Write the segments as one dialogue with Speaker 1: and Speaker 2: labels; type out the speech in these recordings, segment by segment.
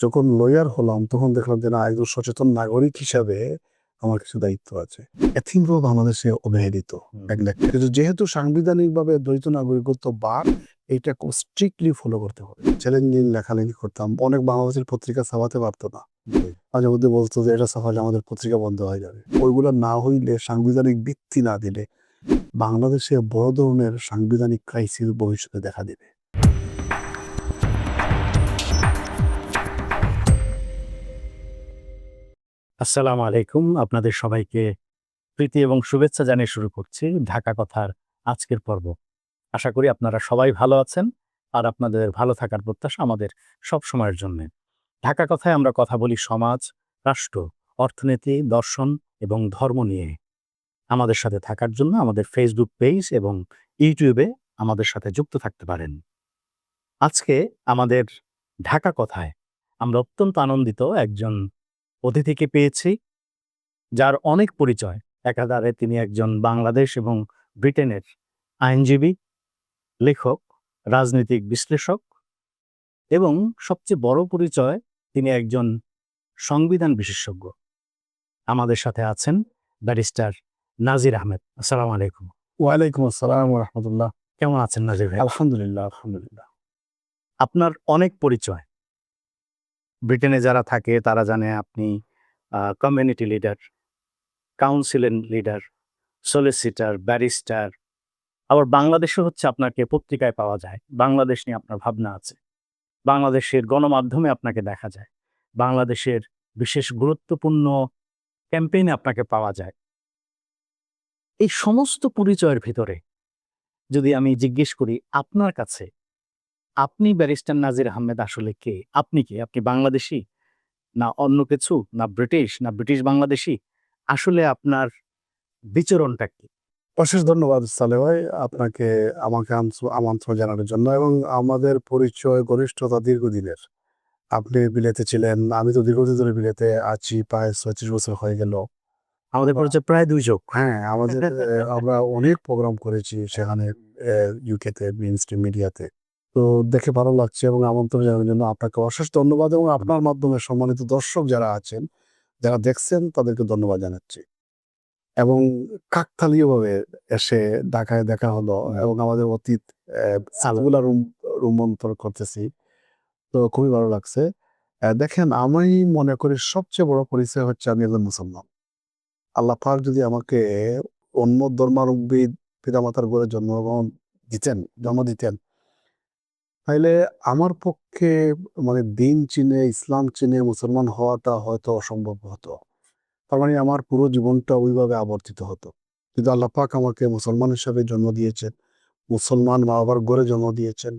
Speaker 1: যখন লয়ার হলাম তখন দেখলাম যে না, একজন সচেতন নাগরিক হিসাবে আমার কিছু দায়িত্ব আছে। এথিমপুর বাংলাদেশে অবহেলিত কিন্তু যেহেতু সাংবিধানিকভাবে দ্বৈত নাগরিকত্ব বার, এটা খুব স্ট্রিক্টলি ফলো করতে হবে। চ্যালেঞ্জিং লেখালেখি করতাম, অনেক বাংলাদেশের পত্রিকা ছাপাতে পারতো না, মাঝে মধ্যে বলতো যে এটা ছাপালে আমাদের পত্রিকা বন্ধ হয়ে যাবে। ওইগুলো না হইলে, সাংবিধানিক ভিত্তি না দিলে বাংলাদেশে বড় ধরনের সাংবিধানিক ক্রাইসিস ভবিষ্যতে দেখা দেবে।
Speaker 2: আসসালামু আলাইকুম। আপনাদের সবাইকে প্রীতি এবং শুভেচ্ছা জানিয়ে শুরু করছি ঢাকা কথার আজকের পর্ব। আশা করি আপনারা সবাই ভালো আছেন আর আপনাদের ভালো থাকার প্রত্যাশা আমাদের সব সময়ের জন্যে। ঢাকা কথায় আমরা কথা বলি সমাজ, রাষ্ট্র, অর্থনীতি, দর্শন এবং ধর্ম নিয়ে। আমাদের সাথে থাকার জন্য আমাদের ফেসবুক পেজ এবং ইউটিউবে আমাদের সাথে যুক্ত থাকতে পারেন। আজকে আমাদের ঢাকা কথায় আমরা অত্যন্ত আনন্দিত একজন অতিথিকে পেয়েছি, যার অনেক পরিচয়। একাধারে তিনি একজন বাংলাদেশ এবং ব্রিটেনের আইনজীবী, লেখক, রাজনৈতিক বিশ্লেষক এবং সবচেয়ে বড় পরিচয় তিনি একজন সংবিধান বিশেষজ্ঞ। আমাদের সাথে আছেন ব্যারিস্টার নাজির আহমেদ। আসসালামু আলাইকুম।
Speaker 1: ওয়ালাইকুম আসসালাম ওয়া রাহমাতুল্লাহ।
Speaker 2: কেমন আছেন নাজির ভাই?
Speaker 1: আলহামদুলিল্লাহ, আলহামদুলিল্লাহ।
Speaker 2: আপনার অনেক পরিচয়। ব্রিটেনে যারা থাকে তারা জানে আপনি কমিউনিটি লিডার, কাউন্সিলের লিডার, সলিসিটার, ব্যারিস্টার। আবার বাংলাদেশে হচ্ছে আপনাকে পত্রিকায় পাওয়া যায়, বাংলাদেশ নিয়ে আপনার ভাবনা আছে, বাংলাদেশের গণমাধ্যমে আপনাকে দেখা যায়, বাংলাদেশের বিশেষ গুরুত্বপূর্ণ ক্যাম্পেইনে আপনাকে পাওয়া যায়। এই সমস্ত পরিচয়ের ভিতরে যদি আমি জিজ্ঞেস করি আপনার কাছে, আপনি ব্যারিস্টার নাজির আহমেদ আসলে কে? আপনি কে? আপনি বাংলাদেশি, না অন্য কিছু, না ব্রিটিশ, না ব্রিটিশ বাংলাদেশি? আসলে আপনার বিচরণটা কি?
Speaker 1: অশেষ ধন্যবাদ সালেহ ভাই, আপনাকে আমাকে আমন্ত্রণ জানানোর জন্য। এবং আমাদের পরিচয় ঘনিষ্ঠতা দীর্ঘদিনের। আপনি বিলেতে ছিলেন, আমি তো দীর্ঘদিন ধরে বিলেতে আছি, প্রায় 36 বছর হয়ে গেল।
Speaker 2: আমাদের পরিচয় প্রায় ২ যোগ।
Speaker 1: হ্যাঁ, আমাদের আমরা অনেক প্রোগ্রাম করেছি সেখানে, ইউকেতে, মেইনস্ট্রিম মিডিয়াতে। তো দেখে ভালো লাগছে এবং আমন্ত্রণ জানানোর জন্য আপনাকে অশেষ ধন্যবাদ, এবং আপনার মাধ্যমে সম্মানিত দর্শক যারা আছেন, যারা দেখছেন, তাদেরকে ধন্যবাদ জানাচ্ছি। এবং কাকতালীয়ভাবে এসে ঢাকায় দেখা হলো এবং আমাদের অতীত স্মৃতিগুলা রোমন্থন করতেছি। তো খুবই ভালো লাগছে। দেখেন, আমি মনে করি সবচেয়ে বড় পরিচয় হচ্ছে আমি একজন মুসলমান। আল্লাহ পাক যদি আমাকে অন্য ধর্মাবলম্বী পিতামাতার ঘরে জন্ম দিতেন, তাইলে আমার পক্ষে মানে দিন চিনে, ইসলাম চিনে মুসলমান হওয়াটা হয়তো অসম্ভব হতো। তার মানে আমার পুরো জীবনটা ওইভাবে আবর্তিত হতো। কিন্তু আল্লাহ পাক আমাকে মুসলমান হিসাবে জন্ম দিয়েছেন, মুসলমান মা বাবার ঘরে জন্ম দিয়েছেন,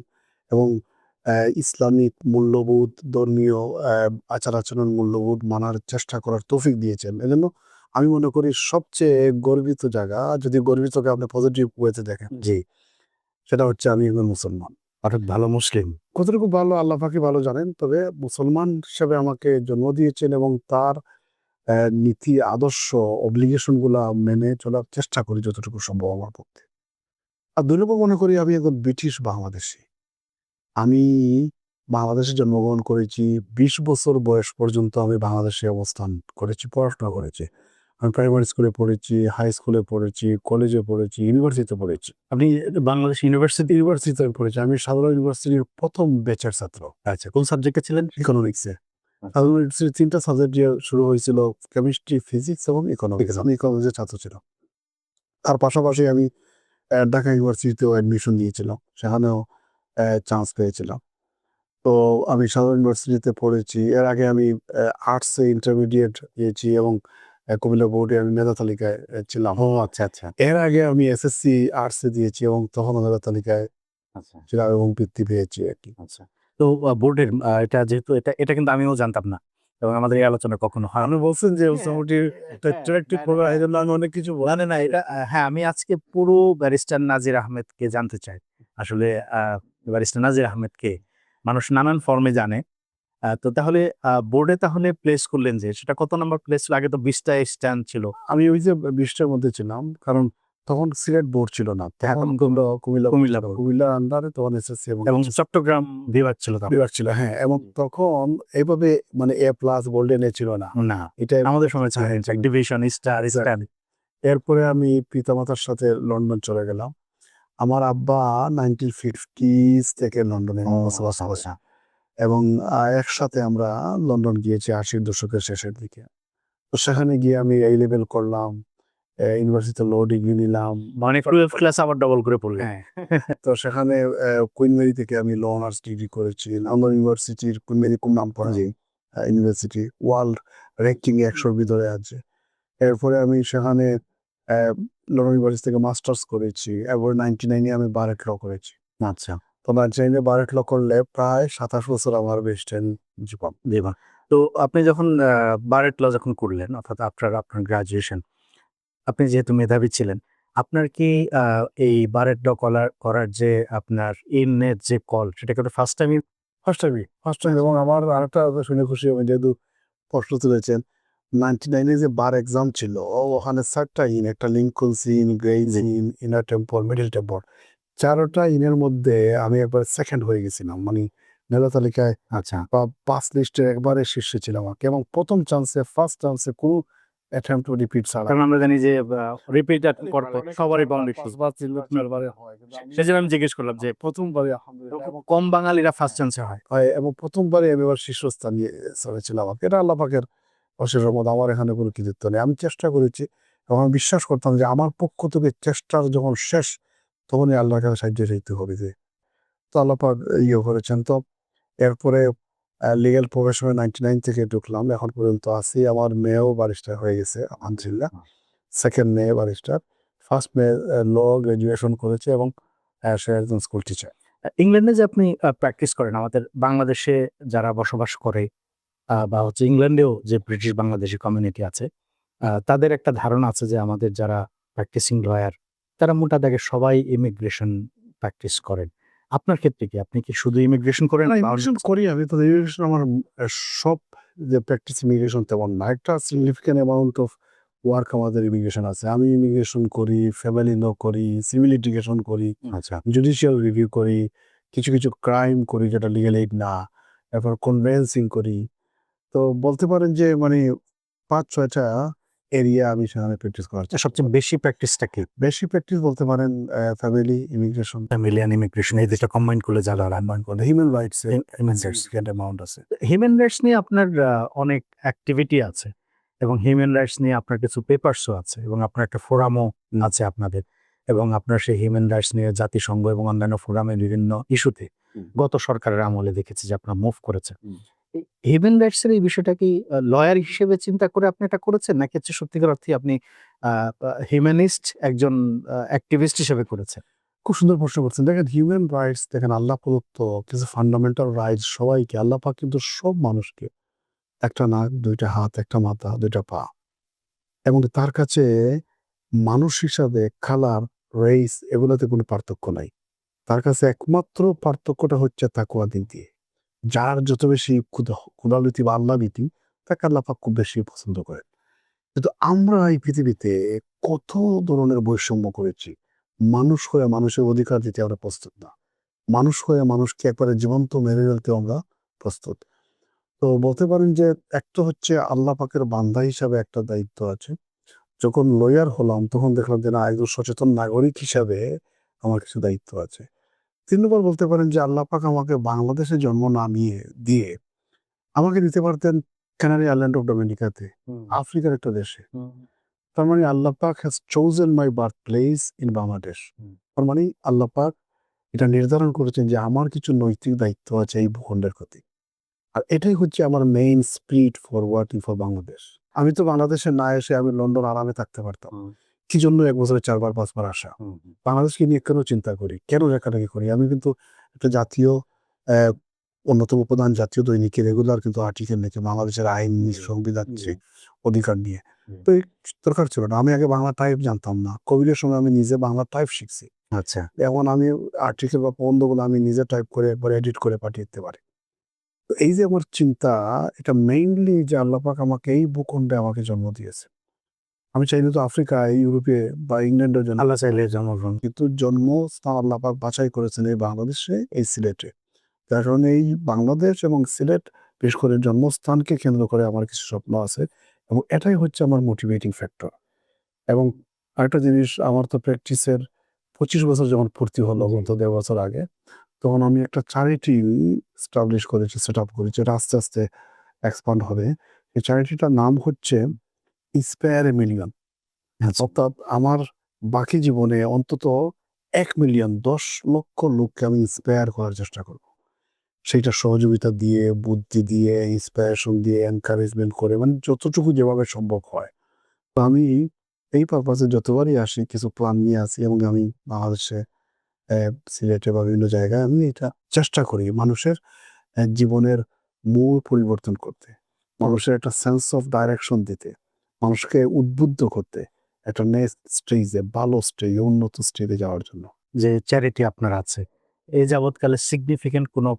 Speaker 1: এবং ইসলামিক মূল্যবোধ, ধর্মীয় আচার আচরণ, মূল্যবোধ মানার চেষ্টা করার তৌফিক দিয়েছেন। এজন্য আমি মনে করি সবচেয়ে গর্বিত জায়গা, যদি গর্বিতকে আপনি পজিটিভ ওয়েতে দেখেন,
Speaker 2: জি,
Speaker 1: সেটা হচ্ছে আমি একজন মুসলমান।
Speaker 2: অর্থাৎ ভালো মুসলিম।
Speaker 1: কতটুকু ভালো আল্লাহ পাকই ভালো জানেন, তবে মুসলমান হিসাবে আমাকে জন্ম দিয়েছেন এবং তার নীতি, আদর্শ, অব্লিগেশন গুলা মেনে চলার চেষ্টা করি যতটুকু সম্ভব আমার পক্ষে। আর ২ নম্বর মনে করি আমি একজন ব্রিটিশ বাংলাদেশী। আমি বাংলাদেশে জন্মগ্রহণ করেছি। ২০ বছর বয়স পর্যন্ত আমি বাংলাদেশে অবস্থান করেছি, পড়াশোনা করেছি। আমি প্রাইমারি স্কুলে পড়েছি, হাই স্কুলে পড়েছি, কলেজে পড়েছি, ইউনিভার্সিটিতে পড়েছি।
Speaker 2: আপনি বাংলাদেশ
Speaker 1: ইউনিভার্সিটিতে আমি পড়েছি। আমি সাধারণ ইউনিভার্সিটির ১ম ব্যাচের ছাত্র।
Speaker 2: আচ্ছা, কোন সাবজেক্টে ছিলেন?
Speaker 1: ইকোনমিক্সে। সাধারণ ইউনিভার্সিটির ৩টা সাবজেক্ট দিয়ে শুরু হয়েছিল, কেমিস্ট্রি, ফিজিক্স এবং ইকোনমিক্স। আমি ইকোনমিক্সের ছাত্র ছিলাম। তার পাশাপাশি আমি ঢাকা ইউনিভার্সিটিতেও অ্যাডমিশন নিয়েছিলাম। সেখানেও চান্স পেয়েছিলাম। তো আমি সাধারণ ইউনিভার্সিটিতে পড়েছি। এর আগে আমি আর্টসে ইন্টারমিডিয়েট দিয়েছি এবং কুমিল্লা বোর্ডে আমি মেধা তালিকায় ছিলাম।
Speaker 2: ও আচ্ছা, আচ্ছা,
Speaker 1: এর আগে আমি এসএসসি আর্টসে দিয়েছি এবং তখনও মেধা তালিকায়
Speaker 2: আচ্ছা,
Speaker 1: ছিলাম এবং বৃত্তি পেয়েছি আরকি।
Speaker 2: আচ্ছা। তো বোর্ডের এটা যেহেতু এটা কিন্তু আমিও জানতাম না এবং আমাদের এই আলোচনা কখনো হয়
Speaker 1: আপনি বলছেন যে
Speaker 2: হ্যাঁ,
Speaker 1: মোটামুটি একটা
Speaker 2: হ্যাঁ,
Speaker 1: ইন্টারেক্টিভ
Speaker 2: না, না,
Speaker 1: প্রোগ্রাম,
Speaker 2: হ্যাঁ।
Speaker 1: এজন্য আমি অনেক কিছু
Speaker 2: না, না, না, এটা হ্যাঁ, আমি আজকে পুরো ব্যারিস্টার নাজির আহমেদকে জানতে চাই। আসলে ব্যারিস্টার নাজির আহমেদ কে? মানুষ নানান ফর্মে জানে। তো তাহলে বোর্ডে তাহলে প্লেস করলেন যে সেটা কত নাম্বার প্লেস ছিল? আগে তো ২০ টা স্ট্যান্ড ছিল।
Speaker 1: আমি ওই যে ২০ টার মধ্যে ছিলাম। কারণ তখন সিলেট বোর্ড ছিল না,
Speaker 2: হ্যাঁ,
Speaker 1: তখন
Speaker 2: তখন
Speaker 1: কুমিল্লা
Speaker 2: কুমিল্লা
Speaker 1: ছিল।
Speaker 2: board।
Speaker 1: কুমিল্লার আন্ডারে তখন এসএসসি
Speaker 2: এবং চট্টগ্রাম বিভাগ ছিল তখন।
Speaker 1: বিভাগ ছিল, হ্যাঁ। এবং তখন এইভাবে মানে এ প্লাস গোল্ডেন এ ছিল না,
Speaker 2: না,
Speaker 1: এটা
Speaker 2: আমাদের সময় ছিল
Speaker 1: হ্যাঁ, ছিল।
Speaker 2: Division, star,
Speaker 1: Exactly.
Speaker 2: স্টার।
Speaker 1: এরপরে আমি পিতামাতার সাথে লন্ডন চলে গেলাম। আমার আব্বা 1950s থেকে লন্ডনে বসবাস করে, এবং একসাথে আমরা লন্ডন গিয়েছি 80-র দশকের শেষের দিকে। তো সেখানে গিয়ে আমি এই লেভেল করলাম, ইউনিভার্সিটিতে ল ডিগ্রি নিলাম।
Speaker 2: মানে 12 ক্লাস আবার ডবল করে পড়লেন।
Speaker 1: হ্যাঁ, তো সেখানে কুইন মেরি থেকে আমি ল অনার্স ডিগ্রি করেছি। লন্ডন ইউনিভার্সিটির কুইন মেরি খুব নাম করা ইউনিভার্সিটি, ওয়ার্ল্ড র্যাঙ্কিং 100-র ভিতরে আছে। এরপরে আমি সেখানে লন্ডন ইউনিভার্সিটি থেকে মাস্টার্স করেছি। এরপর 99-এ আমি বারেট ল করেছি।
Speaker 2: আচ্ছা,
Speaker 1: তো 99-এ বারেট ল করলে প্রায় 27 বছর আমার ওয়েস্টার্ন জীবন।
Speaker 2: দেবা। তো আপনি যখন বারেট ল যখন করলেন, অর্থাৎ আপনার গ্রাজুয়েশন, আপনি যেহেতু মেধাবী ছিলেন, আপনার কি এই বারেট ল করার যে আপনার ইনের যে কল, সেটা কি ফার্স্ট টাইমই?
Speaker 1: First time. এবং আমার আরেকটা শুনে খুশি হবেন, যেহেতু প্রশ্ন তুলেছেন, 99-এ যে বার এক্সাম ছিল, ওখানে 4টা ইন, একটা Lincoln's Inn, Gray's Inn, Inner Temple, Middle Temple, 4টা ইনের মধ্যে আমি একবার সেকেন্ড হয়ে গেছিলাম, মানে মেধা তালিকায়
Speaker 2: আচ্ছা,
Speaker 1: বা পাস লিস্টের একবারে শীর্ষে ছিলাম আর কি। এবং প্রথম চান্সে, ফার্স্ট চান্সে কোনো অ্যাটেম্প্ট রিপিট ছাড়া।
Speaker 2: কারণ আমরা জানি যে রিপিট পর সবারই বাউন্ডারি,
Speaker 1: পাঁচবার, তিনবার, চারবারে হয়, কিন্তু
Speaker 2: সেজন্য আমি জিজ্ঞেস করলাম যে
Speaker 1: প্রথমবারে আলহামদুলিল্লাহ। এবং
Speaker 2: কম বাঙালিরা ফার্স্ট চান্সে হয়।
Speaker 1: হয়, এবং প্রথমবারে আমি এবার শীর্ষস্থানে চলেছিলাম আর কি। এটা আল্লাহ পাকের অশেষ রহমত, আমার এখানে কোনো কৃতিত্ব নেই। আমি চেষ্টা করেছি এবং আমি বিশ্বাস করতাম যে আমার পক্ষ থেকে চেষ্টার যখন শেষ, তখনই আল্লাহর কাছে সাহায্য চাইতে হবে যে। তো আল্লাহ পাক ইয়ে করেছেন। তো এরপরে লিগ্যাল প্রফেশনে 99 থেকে ঢুকলাম, এখন পর্যন্ত আছি। আমার মেয়েও ব্যারিস্টার হয়ে গেছে আলহামদুলিল্লাহ। সেকেন্ড মেয়ে ব্যারিস্টার, ফার্স্ট মেয়ে ল গ্রাজুয়েশন করেছে, এবং সে একজন স্কুল টিচার।
Speaker 2: ইংল্যান্ডে যে আপনি প্র্যাকটিস করেন, আমাদের বাংলাদেশে যারা বসবাস করে বা হচ্ছে ইংল্যান্ডেও যে ব্রিটিশ বাংলাদেশি কমিউনিটি আছে, তাদের একটা ধারণা আছে যে আমাদের যারা প্র্যাকটিসিং লয়ার, তারা মোটা দাগে সবাই ইমিগ্রেশন প্র্যাকটিস করেন। আপনার ক্ষেত্রে কি আপনি কি শুধু ইমিগ্রেশন করেন?
Speaker 1: না, ইমিগ্রেশন করি আমি তো। ইমিগ্রেশন আমার সব যে প্র্যাকটিস ইমিগ্রেশন তেমন না, একটা সিগনিফিক্যান্ট অ্যামাউন্ট অফ ওয়ার্ক আমাদের ইমিগ্রেশন আছে। আমি ইমিগ্রেশন করি, ফ্যামিলি ল করি, সিভিল লিটিগেশন করি,
Speaker 2: আচ্ছা,
Speaker 1: জুডিশিয়াল রিভিউ করি, কিছু কিছু ক্রাইম করি যেটা লিগ্যাল এইড না, এরপর কনভেন্সিং করি। তো বলতে পারেন যে মানে 5-6টা এরিয়া আমি সেখানে প্র্যাকটিস করার চেষ্টা
Speaker 2: সবচেয়ে
Speaker 1: করি।
Speaker 2: বেশি প্র্যাকটিসটা কি?
Speaker 1: বেশি প্র্যাকটিস বলতে পারেন ফ্যামিলি, ইমিগ্রেশন,
Speaker 2: ফ্যামিলিয়ান ইমিগ্রেশন, এই দুটো কম্বাইন করলে যারা
Speaker 1: human rights
Speaker 2: human rights.
Speaker 1: Significant amount আছে।
Speaker 2: হিউম্যান রাইটস নিয়ে আপনার অনেক অ্যাক্টিভিটি আছে, এবং হিউম্যান রাইটস নিয়ে আপনার কিছু পেপারসও আছে, এবং আপনার একটা ফোরামও আছে আপনাদের, এবং আপনার সেই হিউম্যান রাইটস নিয়ে জাতিসংঘ এবং অন্যান্য ফোরামে বিভিন্ন ইস্যুতে গত সরকারের আমলে দেখেছি যে আপনারা মুভ করেছেন। হিউম্যান রাইটস এর এই বিষয়টা কি লয়ার হিসেবে চিন্তা করে আপনি এটা করেছেন, নাকি হচ্ছে সত্যিকার অর্থে আপনি হিউম্যানিস্ট, একজন অ্যাক্টিভিস্ট হিসেবে করেছেন?
Speaker 1: খুব সুন্দর প্রশ্ন করছেন। দেখেন, হিউম্যান রাইটস, দেখেন আল্লাহ প্রদত্ত কিছু ফান্ডামেন্টাল রাইটস সবাইকে। আল্লাহ পাক কিন্তু সব মানুষকে, একটা নাক, 2টা হাত, একটা মাথা, 2টা পা, এবং তার কাছে মানুষ হিসাবে কালার, রেস এগুলোতে কোনো পার্থক্য নাই। তার কাছে একমাত্র পার্থক্যটা হচ্ছে তাকওয়া দিক দিয়ে। যার যত বেশি ক্ষুধানীতি বা আল্লাহ নীতি, তাকে আল্লাহ পাক খুব বেশি পছন্দ করেন। কিন্তু আমরা এই পৃথিবীতে কত ধরনের বৈষম্য করেছি। মানুষ হয়ে মানুষের অধিকার দিতে আমরা প্রস্তুত না। মানুষ হয়ে মানুষকে একবারে জীবন্ত মেরে ফেলতে আমরা প্রস্তুত। তো বলতে পারেন যে একটা হচ্ছে আল্লাহ পাকের বান্দা হিসাবে একটা দায়িত্ব আছে। যখন লয়ার হলাম তখন দেখলাম যে না, একজন সচেতন নাগরিক হিসাবে আমার কিছু দায়িত্ব আছে। 3 নম্বর বলতে পারেন যে আল্লাহ পাক আমাকে বাংলাদেশে জন্ম না দিয়ে আমাকে দিতে পারতেন ক্যানারি আইল্যান্ড অফ ডোমিনিকাতে, আফ্রিকার একটা দেশে। তার মানে আল্লাহ পাক has chosen my birth place in Bangladesh. তার মানে আল্লাহ পাক এটা নির্ধারণ করেছেন যে আমার কিছু নৈতিক দায়িত্ব আছে এই ভূখণ্ডের প্রতি। আর এটাই হচ্ছে আমার main spirit for working for Bangladesh. আমি তো বাংলাদেশে না এসে আমি লন্ডন আরামে থাকতে পারতাম। কি জন্য 1 বছরে 4 বার 5 বার আসা? বাংলাদেশকে নিয়ে কেন চিন্তা করি, কেন লেখালেখি করি? আমি কিন্তু একটা জাতীয় অন্যতম প্রধান জাতীয় দৈনিকে রেগুলার কিন্তু আর্টিকেল লিখি বাংলাদেশের আইন, সংবিধান, অধিকার নিয়ে। তো এই দরকার ছিল না। আমি আগে বাংলা টাইপ জানতাম না। কোভিডের সময় আমি নিজে বাংলা টাইপ শিখছি।
Speaker 2: আচ্ছা,
Speaker 1: এখন আমি আর্টিকেল বা প্রবন্ধগুলো আমি নিজে টাইপ করে একবার এডিট করে পাঠিয়ে দিতে পারি। তো এই যে আমার চিন্তা, এটা মেইনলি যে আল্লাহ পাক আমাকে এই ভূখণ্ডে আমাকে জন্ম দিয়েছে। আমি চাইলে তো আফ্রিকায়, ইউরোপে বা ইংল্যান্ডের জন্য,
Speaker 2: আল্লাহ চাইলে জন্মগ্রহণ।
Speaker 1: কিন্তু জন্মস্থান আল্লাহ পাক বাছাই করেছেন এই বাংলাদেশে, এই সিলেটে। তার কারণে এই বাংলাদেশ এবং সিলেট, বিশেষ করে জন্মস্থানকে কেন্দ্র করে আমার কিছু স্বপ্ন আছে এবং এটাই হচ্ছে আমার মোটিভেটিং ফ্যাক্টর। এবং আরেকটা জিনিস, আমার তো প্র্যাকটিসের 25 বছর যখন পূর্তি হলো গত 1.5 বছর আগে, তখন আমি একটা চ্যারিটি এস্টাবলিশ করেছি, সেট আপ করেছি, এটা আস্তে আস্তে এক্সপান্ড হবে। এই চ্যারিটিটার নাম হচ্ছে ইন্সপায়ার এ মিলিয়ন।
Speaker 2: আচ্ছা।
Speaker 1: অর্থাৎ আমার বাকি জীবনে অন্তত 1 মিলিয়ন, 10 লক্ষ লোককে আমি ইন্সপায়ার করার চেষ্টা করব। সেইটা সহযোগিতা দিয়ে, বুদ্ধি দিয়ে, ইন্সপায়ারেশন দিয়ে, এনকারেজমেন্ট করে, মানে যতটুকু যেভাবে সম্ভব হয়। তো আমি এই পারপাসে যতবারই আসি কিছু প্ল্যান নিয়ে আসি এবং আমি বাংলাদেশে, সিলেটে বা বিভিন্ন জায়গায় আমি এটা চেষ্টা করি মানুষের জীবনের মূল পরিবর্তন করতে, মানুষের একটা সেন্স অফ ডাইরেকশন দিতে, মানুষকে উদ্বুদ্ধ করতে, একটা নেক্সট স্টেজে, ভালো স্টেজে, উন্নত স্টেজে যাওয়ার জন্য।
Speaker 2: যে চ্যারিটি আপনার আছে, এই যাবৎকালে সিগনিফিকেন্ট কোনো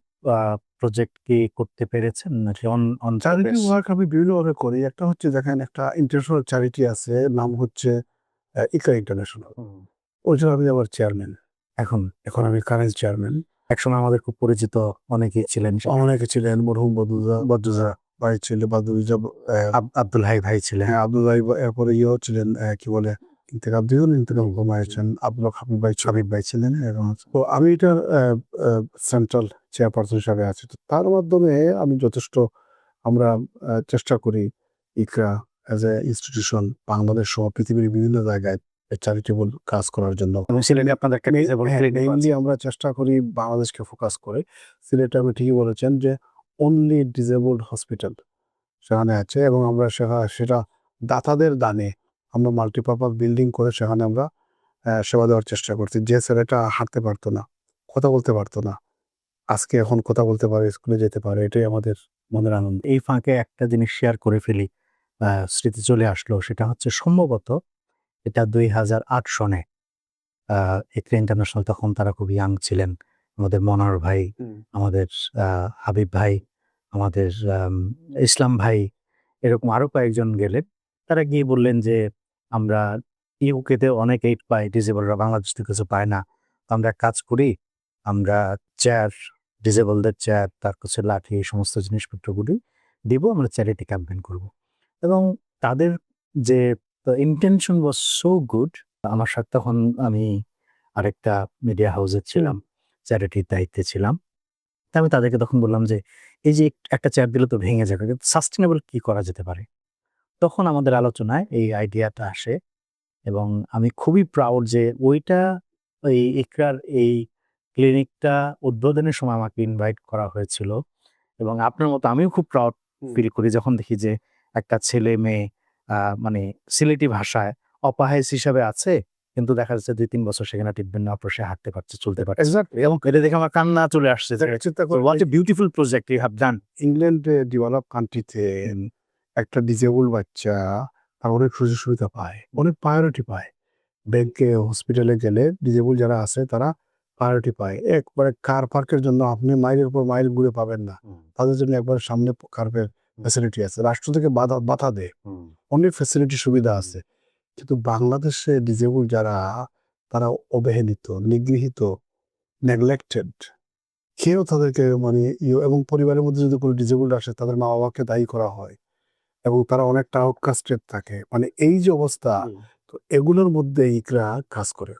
Speaker 2: প্রজেক্ট কি করতে পেরেছেন নাকি অন
Speaker 1: চ্যারিটি
Speaker 2: প্রোগ্রেস?
Speaker 1: ওয়ার্ক আমি বিভিন্নভাবে করি। একটা হচ্ছে, দেখেন, একটা ইন্টারন্যাশনাল চ্যারিটি আছে, নাম হচ্ছে ইকরা ইন্টারন্যাশনাল। ওইটার আমি আবার চেয়ারম্যান।
Speaker 2: এখন
Speaker 1: এখন আমি কারেন্ট চেয়ারম্যান।
Speaker 2: একসময় আমাদের খুব পরিচিত অনেকেই ছিলেন।
Speaker 1: অনেকে ছিলেন, মরহুম বদরুজা ভাই ছিল, বদরুজা,
Speaker 2: আব্দুল হাই ভাই ছিলেন।
Speaker 1: হ্যাঁ, আব্দুল ভাই, এরপরে ইয়েও ছিলেন, কি বলে, ইন্তেকাল, দুজন ইন্তেকাল কমাইছেন, আব্দুল হাবিব ভাই ছিলেন। এবং তো আমি এটার সেন্ট্রাল চেয়ারপারসন হিসাবে আছি। তো তার মাধ্যমে আমি যথেষ্ট, আমরা চেষ্টা করি ইকরা অ্যাজ এ ইনস্টিটিউশন বাংলাদেশ সহ পৃথিবীর বিভিন্ন জায়গায় চ্যারিটেবল কাজ করার জন্য।
Speaker 2: এবং সিলেটে আপনাদের একটা ডিসেবল ক্লিনিক
Speaker 1: মেইনলি
Speaker 2: আছে।
Speaker 1: আমরা চেষ্টা করি বাংলাদেশকে ফোকাস করে। সিলেটে আপনি ঠিকই বলেছেন যে অনলি ডিসেবলড হসপিটাল সেখানে আছে এবং আমরা সেটা দাতাদের দানে আমরা মাল্টিপারপাস বিল্ডিং করে সেখানে আমরা সেবা দেওয়ার চেষ্টা করছি। যে ছেলেটা হাঁটতে পারতো না, কথা বলতে পারতো না, আজকে এখন কথা বলতে পারে, স্কুলে যেতে পারে, এটাই আমাদের মনের আনন্দ।
Speaker 2: এই ফাঁকে একটা জিনিস শেয়ার করে ফেলি, স্মৃতি চলে আসলো, সেটা হচ্ছে সম্ভবত এটা 2008 সনে ইকরা ইন্টারন্যাশনাল, তখন তারা খুব ইয়াং ছিলেন। আমাদের মনোহর ভাই, আমাদের হাবিব ভাই, আমাদের ইসলাম ভাই, এরকম আরো কয়েকজন গেলেন। তারা গিয়ে বললেন যে আমরা ইউকেতে অনেক এইড পাই, ডিসেবলরা বাংলাদেশ থেকে কিছু পায় না। তো আমরা এক কাজ করি, আমরা চেয়ার, ডিসেবলদের চেয়ার, তার কাছে লাঠি, এই সমস্ত জিনিসপত্রগুলি দিব, আমরা চ্যারিটি ক্যাম্পেইন করব। এবং তাদের যে ইন্টেনশন ওয়াজ সো গুড। আমার সাথে তখন আমি আরেকটা মিডিয়া হাউসে ছিলাম, চ্যারিটির দায়িত্বে ছিলাম। তা আমি তাদেরকে তখন বললাম যে এই যে একটা চেয়ার দিলে তো ভেঙে যাবে, কিন্তু সাস্টেনেবল কি করা যেতে পারে। তখন আমাদের আলোচনায় এই আইডিয়াটা আসে এবং আমি খুবই প্রাউড যে ওইটা, এই ইকরার এই ক্লিনিকটা উদ্বোধনের সময় আমাকে ইনভাইট করা হয়েছিল। এবং আপনার মতো আমিও খুব প্রাউড ফিল করি যখন দেখি যে একটা ছেলে মেয়ে মানে সিলেটি ভাষায় অপাহেজ হিসাবে আছে, কিন্তু দেখা যাচ্ছে 2-3 বছর সেখানে ট্রিটমেন্ট নেওয়ার পর সে হাঁটতে পারছে, চলতে পারছে।
Speaker 1: এক্স্যাক্টলি। এবং
Speaker 2: এটা দেখে আমার কান্না চলে আসছে।
Speaker 1: চিন্তা করে,
Speaker 2: what a beautiful project you have done.
Speaker 1: ইংল্যান্ডে ডেভেলপ কান্ট্রিতে একটা ডিসেবল বাচ্চা তার অনেক সুযোগ সুবিধা পায়, অনেক প্রায়োরিটি পায়। ব্যাংকে, হসপিটালে গেলে ডিসেবল যারা আছে তারা প্রায়োরিটি পায়। একবারে কার পার্কের জন্য আপনি মাইলের পর মাইল ঘুরে পাবেন না, তাদের জন্য একবার সামনে কার্পের ফ্যাসিলিটি আছে, রাষ্ট্র থেকে বাধা দেয়, অনেক ফ্যাসিলিটি সুবিধা আছে। কিন্তু বাংলাদেশে ডিসেবল যারা, তারা অবহেলিত, নিগৃহীত, নেগলেক্টেড। কেউ তাদেরকে, মানে এবং পরিবারের মধ্যে যদি কোনো ডিসেবল আসে তাদের মা বাবাকে দায়ী করা হয় এবং তারা অনেকটা আউটকাস্টেড থাকে, মানে এই যে অবস্থা। তো এগুলোর মধ্যে ইকরা কাজ করে,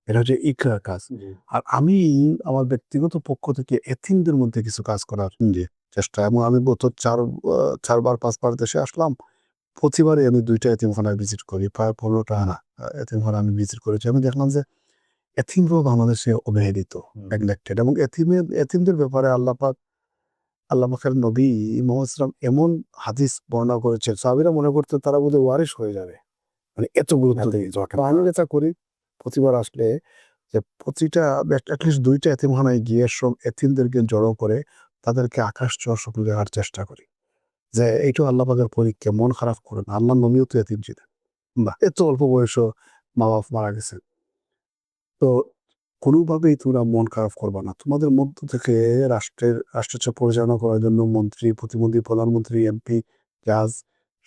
Speaker 1: এটা হচ্ছে ইকরার কাজ। আর আমি আমার ব্যক্তিগত পক্ষ থেকে এতিমদের মধ্যে কিছু কাজ করার চেষ্টা, এবং আমি গত 4-5বার দেশে আসলাম, প্রতিবারই আমি 2টা এতিমখানায় ভিজিট করি, প্রায় 15টা এতিমখানা আমি ভিজিট করেছি। আমি দেখলাম যে এতিমরাও বাংলাদেশে অবহেলিত, নেগলেক্টেড, এবং এতিমদের ব্যাপারে আল্লাহ পাকের নবী মুহাম্মদ সাল্লাল্লাহু আলাইহি ওয়াসাল্লাম এমন হাদিস বর্ণনা করেছে, সাহাবীরা মনে করতেন তারা বোধহয় ওয়ারিশ হয়ে যাবে, মানে এত গুরুত্ব দিয়ে। তো আমি যেটা করি, প্রতিবার আসলে যে প্রতিটা অ্যাটলিস্ট 2টা এতিমখানায় গিয়ে সব এতিমদেরকে জড়ো করে তাদেরকে আকাশ ছোঁয়া স্বপ্ন দেখার চেষ্টা করি, যে এইটাও আল্লাহ পাকের পরীক্ষা, মন খারাপ করে না, আল্লাহ নবীও তো এতিম ছিলেন, বা এত অল্প বয়সে মা বাপ মারা গেছেন। তো কোনোভাবেই তোমরা মন খারাপ করবা না, তোমাদের মধ্য থেকে রাষ্ট্র পরিচালনা করার জন্য মন্ত্রী, প্রতিমন্ত্রী, প্রধানমন্ত্রী, এমপি, জাজ,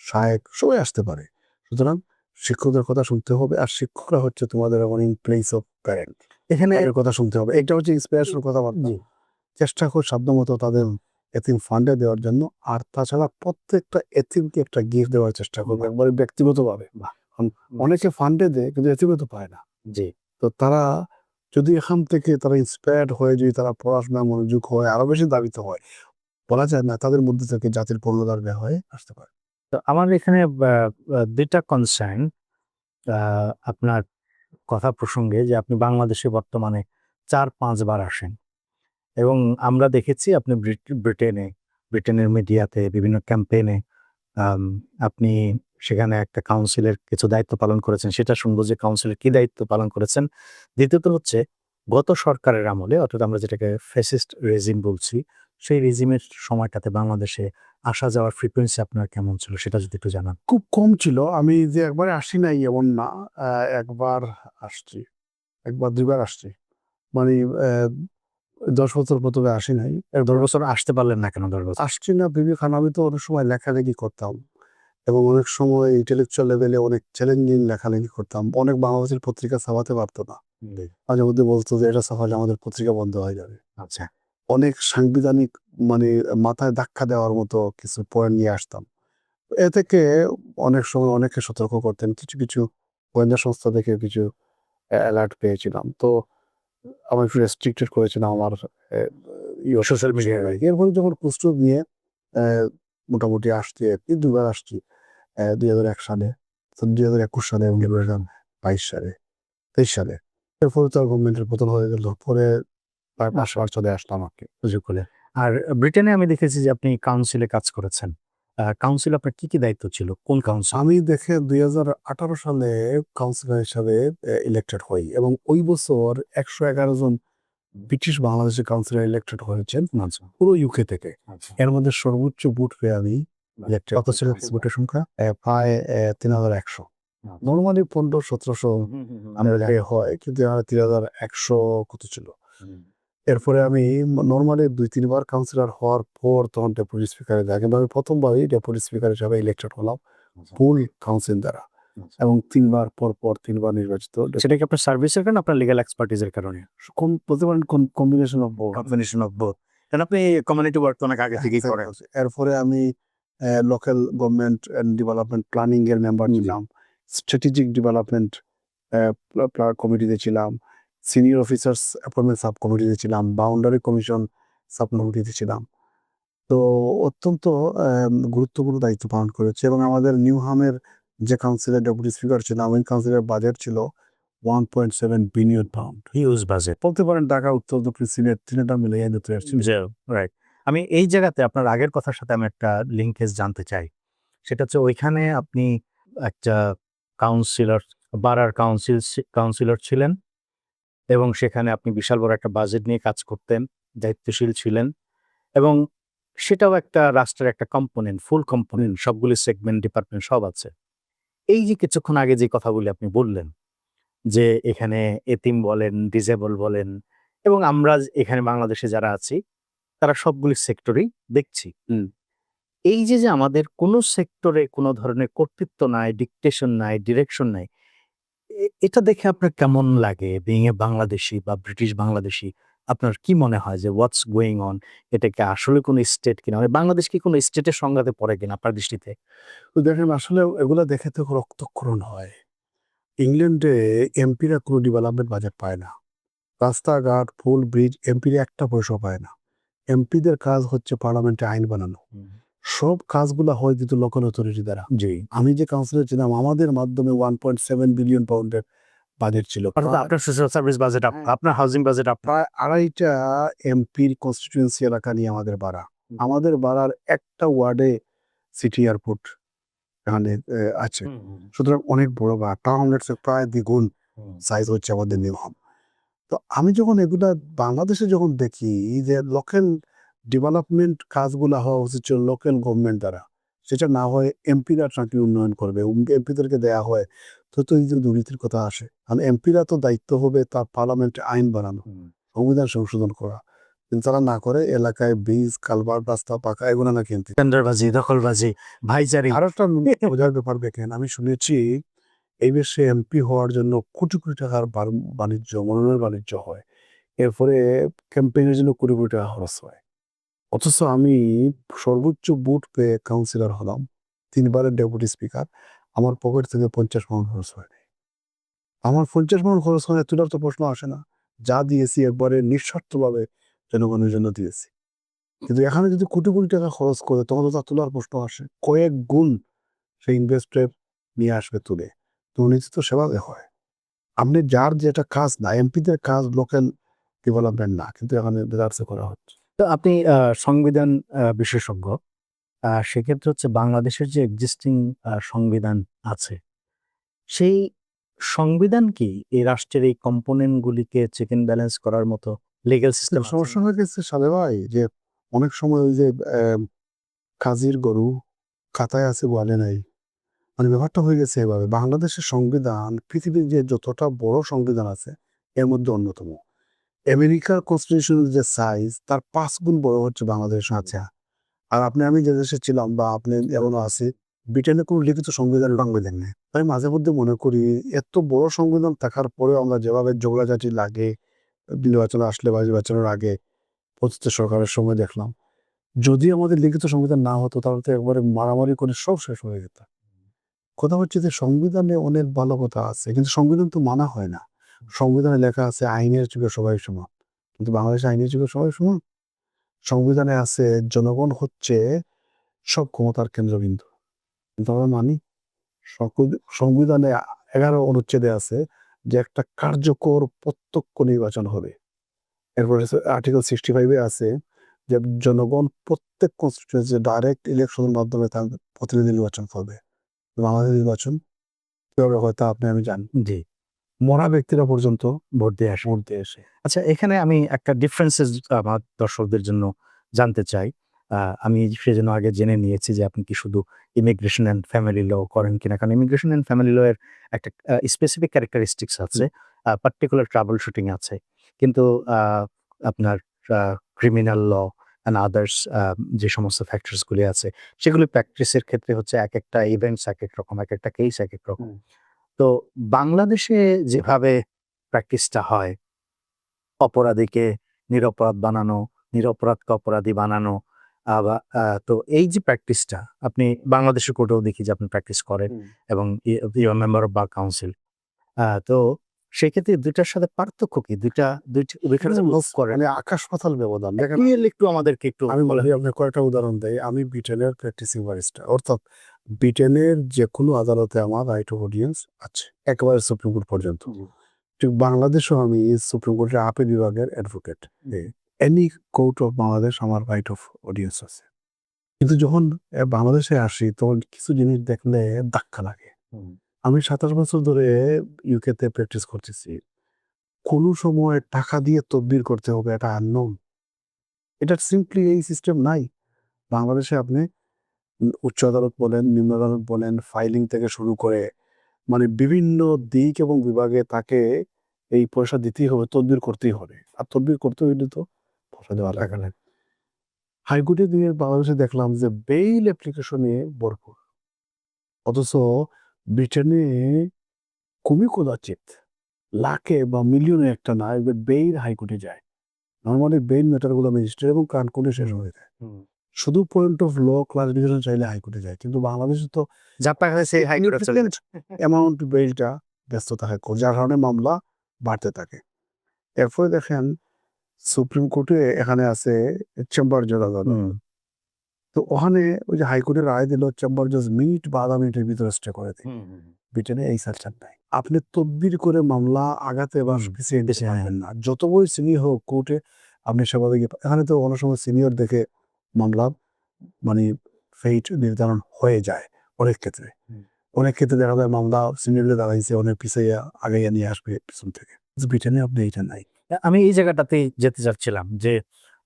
Speaker 1: শায়েক সবাই আসতে পারে। সুতরাং শিক্ষকদের কথা শুনতে হবে, আর শিক্ষকরা হচ্ছে তোমাদের এখন ইন প্লেস অফ প্যারেন্ট,
Speaker 2: এখানে
Speaker 1: এর কথা শুনতে হবে। এটা হচ্ছে ইন্সপিরেশন কথাবার্তা।
Speaker 2: জি,
Speaker 1: চেষ্টা কর সাধ্যমতো তাদের এতিম ফান্ডে দেওয়ার জন্য, আর তাছাড়া প্রত্যেকটা এতিমকে একটা গিফট দেওয়ার চেষ্টা করবো একবারে ব্যক্তিগতভাবে।
Speaker 2: বাহ।
Speaker 1: কারণ অনেকে ফান্ডে দেয় কিন্তু এতিমে তো পায় না।
Speaker 2: জি।
Speaker 1: তো তারা যদি এখান থেকে তারা ইন্সপায়ার্ড হয়ে যদি তারা পড়াশোনায় মনোযোগ হয়, আরো বেশি দাবিত হয়, বলা যায় না তাদের মধ্যে থেকে জাতির পূর্ণতার হয়ে আসতে পারে।
Speaker 2: তো আমার এখানে ২ টা কনসার্ন আপনার কথা প্রসঙ্গে, যে আপনি বাংলাদেশে বর্তমানে ৪-৫ বার আসেন এবং আমরা দেখেছি আপনি ব্রিটেনের মিডিয়াতে বিভিন্ন ক্যাম্পেইনে আপনি সেখানে একটা কাউন্সিলের কিছু দায়িত্ব পালন করেছেন। সেটা শুনবো যে কাউন্সিলের কি দায়িত্ব পালন করেছেন। দ্বিতীয়ত হচ্ছে গত সরকারের আমলে, অর্থাৎ আমরা যেটাকে ফ্যাসিস্ট রেজিম বলছি, সেই রেজিমের সময়টাতে বাংলাদেশে আসা যাওয়ার ফ্রিকোয়েন্সি আপনার কেমন ছিল সেটা যদি একটু জানান।
Speaker 1: খুব কম ছিল। আমি যে একবারে আসি নাই এমন না। একবার আসছি, একবার ২ বার আসছি। মানে ১০ বছর প্রথমে আসি নাই।
Speaker 2: ১০ বছর আসতে পারলেন না কেন ১০ বছর?
Speaker 1: আসছি না বিবি খান, আমি তো অনেক সময় লেখালেখি করতাম এবং অনেক সময় ইন্টেলেকচুয়াল লেভেলে অনেক চ্যালেঞ্জিং লেখালেখি করতাম। অনেক বাংলাদেশের পত্রিকা ছাপাতে পারতো না।
Speaker 2: জি।
Speaker 1: মাঝে মধ্যে বলতো যে এটা ছাপালে আমাদের পত্রিকা বন্ধ হয়ে যাবে।
Speaker 2: আচ্ছা।
Speaker 1: অনেক সাংবিধানিক মানে মাথায় ধাক্কা দেওয়ার মতো কিছু পয়েন্ট নিয়ে আসতাম। এ থেকে অনেক সময় অনেকে সতর্ক করতেন। কিছু, কিছু গোয়েন্দা সংস্থা থেকে কিছু অ্যালার্ট পেয়েছিলাম। তো আমি একটু রেস্ট্রিক্টেড করেছিলাম আমার
Speaker 2: সোশ্যাল মিডিয়ায়।
Speaker 1: এরপরে যখন প্রস্তুত নিয়ে অ্যা মোটামুটি আসছি আরকি, ২ বার আসছি। ২০০১ সালে, ২০২১ সালে এবং ২০২২ সালে, ২৩ সালে। এরপরে তো আর গভর্নমেন্টের পতন হয়ে গেল। পরে প্রায় ৫ বার চলে আসলাম আরকি।
Speaker 2: সুযোগ হলে। আর ব্রিটেনে আমি দেখেছি যে আপনি কাউন্সিলে কাজ করেছেন। কাউন্সিলে আপনার কি দায়িত্ব ছিল? কোন কাউন্সিল?
Speaker 1: আমি ২০১৮ সালে কাউন্সিলর হিসাবে ইলেক্টেড হই এবং ওই বছর ১১১ জন ব্রিটিশ বাংলাদেশের কাউন্সিলর ইলেক্টেড হয়েছেন
Speaker 2: আচ্ছা,
Speaker 1: পুরো ইউকে থেকে।
Speaker 2: আচ্ছা।
Speaker 1: এর মধ্যে সর্বোচ্চ ভোট পেয়ে আমি ইলেক্টেড।
Speaker 2: কত ছিল ভোটের সংখ্যা?
Speaker 1: প্রায় ৩,১০০।
Speaker 2: আচ্ছা।
Speaker 1: নরমালি ১৫-১৭০০ আমরা হয়, কিন্তু আমার ৩,১০০ কত ছিল।
Speaker 2: হুম।
Speaker 1: এরপরে আমি নরমালি ২-৩ বার কাউন্সিলর হওয়ার পর তখন ডেপুটি স্পিকারে যাই। কিন্তু আমি ১ম বারই ডেপুটি স্পিকার হিসাবে ইলেক্টেড হলাম
Speaker 2: আচ্ছা,
Speaker 1: ফুল কাউন্সিল দ্বারা
Speaker 2: আচ্ছা।
Speaker 1: এবং ৩ বার পর ৩ বার নির্বাচিত।
Speaker 2: সেটা কি আপনার সার্ভিসের কারণে, আপনার লিগ্যাল এক্সপার্টিজ এর কারণে?
Speaker 1: বলতে পারেন combination of both.
Speaker 2: Combination of both. কারণ আপনি কমিউনিটি ওয়ার্ক তো অনেক আগে থেকেই করেন।
Speaker 1: এরপরে আমি local government and development planning এর মেম্বার
Speaker 2: জি।
Speaker 1: ছিলাম। স্ট্র্যাটেজিক ডেভেলপমেন্ট কমিটিতে ছিলাম। সিনিয়র অফিসার্স অ্যাপয়েন্টমেন্ট সাব কমিটিতে ছিলাম। বাউন্ডারি কমিশন সাব কমিটিতে ছিলাম। তো অত্যন্ত গুরুত্বপূর্ণ দায়িত্ব পালন করেছি এবং আমাদের নিউহামের যে কাউন্সিলের ডেপুটি স্পিকার ছিলাম, ওই কাউন্সিলের বাজেট ছিল 1.7 বিলিয়ন পাউন্ড।
Speaker 2: Huge budget.
Speaker 1: বলতে পারেন ঢাকা, উত্তর, দক্ষিণ, সিলেট ৩ টা মিলিয়ে ধরতে আসছি।
Speaker 2: যে রাইট। আমি এই জায়গাতে আপনার আগের কথার সাথে আমি একটা লিঙ্কেজ জানতে চাই। সেটা হচ্ছে ওইখানে আপনি একটা কাউন্সিলর, বারার কাউন্সিলর ছিলেন এবং সেখানে আপনি বিশাল বড় একটা বাজেট নিয়ে কাজ করতেন, দায়িত্বশীল ছিলেন এবং সেটাও একটা রাষ্ট্রের একটা কম্পোনেন্ট, ফুল কম্পোনেন্ট, সবগুলি সেগমেন্ট, ডিপার্টমেন্ট সব আছে। এই যে কিছুক্ষণ আগে যে কথাগুলি আপনি বললেন যে এখানে এতিম বলেন, ডিসেবল বলেন এবং আমরা এখানে বাংলাদেশে যারা আছি তারা সবগুলি সেক্টরেই দেখছি।
Speaker 1: হুম।
Speaker 2: এই যে আমাদের কোনো সেক্টরে কোনো ধরনের কর্তৃত্ব নাই, ডিকটেশন নাই, ডিরেকশন নাই। এটা দেখে আপনার কেমন লাগে? বিইং এ বাংলাদেশী বা ব্রিটিশ বাংলাদেশী, আপনার কি মনে হয় যে হোয়াটস গোইং অন? এটা কি আসলে কোনো স্টেট কিনা? মানে বাংলাদেশ কি কোনো স্টেটের সংঘাতে পড়ে কিনা আপনার দৃষ্টিতে?
Speaker 1: তো দেখেন আসলে এগুলা দেখে তো রক্তক্ষরণ হয়। ইংল্যান্ডে এমপিরা কোনো ডেভেলপমেন্ট বাজেট পায় না। রাস্তাঘাট, পুল, ব্রিজ এমপিরা একটা পয়সাও পায় না। এমপিদের কাজ হচ্ছে পার্লামেন্টে আইন বানানো। সব কাজগুলা হয় কিন্তু লোকাল অথরিটি দ্বারা।
Speaker 2: জি।
Speaker 1: আমি যে কাউন্সিলর ছিলাম আমাদের মাধ্যমে 1.7 বিলিয়ন পাউন্ডের বাজেট ছিল।
Speaker 2: অর্থাৎ আপনার সোশ্যাল সার্ভিস বাজেট, আপনার হাউজিং বাজেট আপনার।
Speaker 1: প্রায় ২.৫টা এমপির কনস্টিটিউয়েন্সি এলাকা নিয়ে আমাদের বাড়া। আমাদের বাড়ার একটা ওয়ার্ডে সিটি এয়ারপোর্ট এখানে আছে। সুতরাং অনেক বড় টাউনের চেয়ে প্রায় দ্বিগুণ সাইজ হচ্ছে আমাদের নিউহাম। তো আমি যখন এগুলা বাংলাদেশে যখন দেখি যে লোকাল ডেভেলপমেন্ট কাজগুলা হওয়া উচিত ছিল লোকাল গভর্নমেন্ট দ্বারা, সেটা না হয় এমপিরা নাকি উন্নয়ন করবে, এমপিদেরকে দেয়া হয়, তো এই যে দুর্নীতির কথা আসে। কারণ এমপিরা তো দায়িত্ব হবে তার পার্লামেন্টে আইন বানানো, সংবিধান সংশোধন করা, কিন্তু তারা না করে এলাকায় ব্রিজ, কালভার্ট, রাস্তা পাকা এগুলো নাকি এমপি।
Speaker 2: টেন্ডারবাজি, দখলবাজি, ভাইচারি।
Speaker 1: আর একটা বোঝার ব্যাপার দেখেন, আমি শুনেছি এই দেশে এমপি হওয়ার জন্য কোটি কোটি টাকার বাণিজ্য, মনোনয়ন বাণিজ্য হয়। এরপরে ক্যাম্পেইনের জন্য কোটি কোটি টাকা খরচ হয়। অথচ আমি সর্বোচ্চ ভোট পেয়ে কাউন্সিলর হলাম, 3 বারের ডেপুটি স্পিকার। আমার পকেট থেকে 50 পাউন্ড খরচ হয়নি। আমার 50 পাউন্ড খরচ হয় তোলার তো প্রশ্ন আসে না। যা দিয়েছি একবারে নিঃস্বার্থভাবে জনগণের জন্য দিয়েছি। কিন্তু এখানে যদি কোটি কোটি টাকা খরচ করে তখন তো তার তোলার প্রশ্ন আসে। কয়েক গুণ সেই ইনভেস্টর নিয়ে আসবে তুলে। দুর্নীতি তো সেভাবে হয়। আপনি যার যেটা কাজ না, এমপিদের কাজ লোকাল ডেভেলপমেন্ট না, কিন্তু এখানে দেদারসে করা হচ্ছে।
Speaker 2: তো আপনি সংবিধান বিশেষজ্ঞ। সেক্ষেত্রে হচ্ছে বাংলাদেশের যে এক্সিস্টিং সংবিধান আছে, সেই সংবিধান কি এই রাষ্ট্রের এই কম্পোনেন্ট গুলিকে চেক এন্ড ব্যালেন্স করার মতো লিগ্যাল সিস্টেম
Speaker 1: সমস্যা হয়ে গেছে সালে ভাই, যে অনেক সময় ওই যে কাজীর গরু খাতায় আছে গোয়ালে নাই। মানে ব্যাপারটা হয়ে গেছে এভাবে। বাংলাদেশের সংবিধান পৃথিবীর যে যতটা বড় সংবিধান আছে এর মধ্যে অন্যতম। আমেরিকার কনস্টিটিউশনের যে সাইজ তার 5 গুণ বড় হচ্ছে বাংলাদেশ। আচ্ছা, আর আপনি আমি যে দেশে ছিলাম বা আপনি এমনও আছে, ব্রিটেনে কোনো লিখিত সংবিধান নেই। আমি মাঝে মধ্যে মনে করি এত বড় সংবিধান থাকার পরেও আমরা যেভাবে ঝগড়াঝাটি লাগে নির্বাচন আসলে বা নির্বাচনের আগে পতিত সরকারের সময় দেখলাম, যদি আমাদের লিখিত সংবিধান না হতো তাহলে তো একবারে মারামারি করে সব শেষ হয়ে যেত। কথা হচ্ছে যে সংবিধানে অনেক ভালো কথা আছে, কিন্তু সংবিধান তো মানা হয় না। সংবিধানে লেখা আছে আইনের যুগে সবাই সমান, কিন্তু বাংলাদেশে আইনের যুগে সবাই সমান। সংবিধানে আছে জনগণ হচ্ছে সব ক্ষমতার কেন্দ্রবিন্দু, কিন্তু আমরা মানি? সংবিধানে 11 অনুচ্ছেদে আছে যে একটা কার্যকর প্রত্যক্ষ নির্বাচন হবে। এরপরে আর্টিকেল 65 আছে যে জনগণ প্রত্যেক কনস্টিটিউয়েন্সি ডাইরেক্ট ইলেকশনের মাধ্যমে তার প্রতিনিধি নির্বাচন করবে। বাংলাদেশ নির্বাচন কিভাবে হয় তা আপনি আমি জানি।
Speaker 2: জি,
Speaker 1: মরা ব্যক্তিরা পর্যন্ত
Speaker 2: ভোট দিয়ে আসে।
Speaker 1: ভোট দিয়ে আসে।
Speaker 2: আচ্ছা, এখানে আমি একটা ডিফারেন্সেস আমার দর্শকদের জন্য জানতে চাই। আমি সেজন্য আগে জেনে নিয়েছি যে আপনি কি শুধু ইমিগ্রেশন অ্যান্ড ফ্যামিলি ল করেন কিনা। কারণ ইমিগ্রেশন অ্যান্ড ফ্যামিলি ল এর একটা স্পেসিফিক ক্যারেক্টারিস্টিক্স আছে, পার্টিকুলার ট্রাবল শুটিং আছে। কিন্তু আপনার ক্রিমিনাল ল অ্যান্ড আদার্স যে সমস্ত ফ্যাক্টরস গুলি আছে, সেগুলি প্র্যাকটিসের ক্ষেত্রে হচ্ছে একেকটা ইভেন্টস একেক রকম, একেকটা কেস একেক রকম। তো বাংলাদেশে যেভাবে প্র্যাকটিসটা হয়, অপরাধীকে নিরপরাধ বানানো, নিরপরাধকে অপরাধী বানানো। তো এই যে প্র্যাকটিসটা আপনি বাংলাদেশের কোর্টেও দেখি যে আপনি প্র্যাকটিস করেন এবং you are member of bar council. তো সেক্ষেত্রে ২ টার সাথে পার্থক্য কি? ২ টা ওইখানে যে মুভ করেন,
Speaker 1: মানে আকাশ পাতাল ব্যবধান। দেখেন
Speaker 2: ক্লিয়ারলি একটু আমাদেরকে একটু
Speaker 1: আমি
Speaker 2: বলেন।
Speaker 1: বলি আপনাকে কয়েকটা উদাহরণ দেই। আমি ব্রিটেনের প্র্যাকটিসিং ব্যারিস্টার। অর্থাৎ ব্রিটেনের যেকোনো আদালতে আমার রাইট অফ অডিয়েন্স আছে, একেবারে সুপ্রিম কোর্ট পর্যন্ত। ঠিক বাংলাদেশেও আমি সুপ্রিম কোর্টের আপিল বিভাগের advocate. Any court of Bangladesh আমার রাইট অফ অডিয়েন্স আছে। কিন্তু যখন বাংলাদেশে আসি তখন কিছু জিনিস দেখলে ধাক্কা লাগে। আমি ২৭ বছর ধরে ইউকেতে প্র্যাকটিস করতেছি। কোনো সময় টাকা দিয়ে তদবির করতে হবে এটা আননোন। এটা সিম্পলি এই সিস্টেম নাই। বাংলাদেশে আপনি উচ্চ আদালত বলেন, নিম্ন আদালত বলেন, ফাইলিং থেকে শুরু করে মানে বিভিন্ন দিক এবং বিভাগে তাকে এই পয়সা দিতেই হবে, তদবির করতেই হবে। আর তদবির করতে হইলে তো পয়সা দেওয়া লাগে। হাইকোর্টে গিয়ে বাংলাদেশে দেখলাম যে বেইল অ্যাপ্লিকেশনে ভরপুর। অথচ ব্রিটেনে খুবই কদাচিৎ লাখে বা মিলিয়নে একটা না, এবার বেইল হাইকোর্টে যায়। নরমালি বেইল ম্যাটারগুলো ম্যাজিস্ট্রেট এবং কানকুনে শেষ হয়ে যায়। শুধু পয়েন্ট অফ ল ক্লারিফিকেশন চাইলে হাইকোর্টে যায়, কিন্তু বাংলাদেশে তো
Speaker 2: যার টাকা আছে হাইকোর্টে চলে যায়।
Speaker 1: অ্যামাউন্ট বেইলটা ব্যস্ত থাকে, যার কারণে মামলা বাড়তে থাকে। এরপরে দেখেন সুপ্রিম কোর্টে এখানে আছে চেম্বার জজ আদালত। তো ওখানে ওই যে হাইকোর্টের রায় দিল, চেম্বার জজ মিনিট বা আধা মিনিটের ভিতরে স্টে করে দেয়। ব্রিটেনে এই সালচার নাই। আপনি তদবির করে মামলা আগাতে বা পিছিয়ে নিতে পারবেন না, যত বই সিনিয়র হোক কোর্টে আপনি সেভাবে গিয়ে। এখানে তো অনেক সময় সিনিয়র দেখে মামলা মানে ফেইট নির্ধারণ হয়ে যায় অনেক ক্ষেত্রে। অনেক ক্ষেত্রে দেখা যায় মামলা সিনিয়রদের দাঁড়াইছে, অনেক পিছিয়ে আগাইয়া নিয়ে আসবে পিছন থেকে। ব্রিটেনে আপনি এইটা নাই।
Speaker 2: আমি এই জায়গাটাতেই যেতে চাচ্ছিলাম যে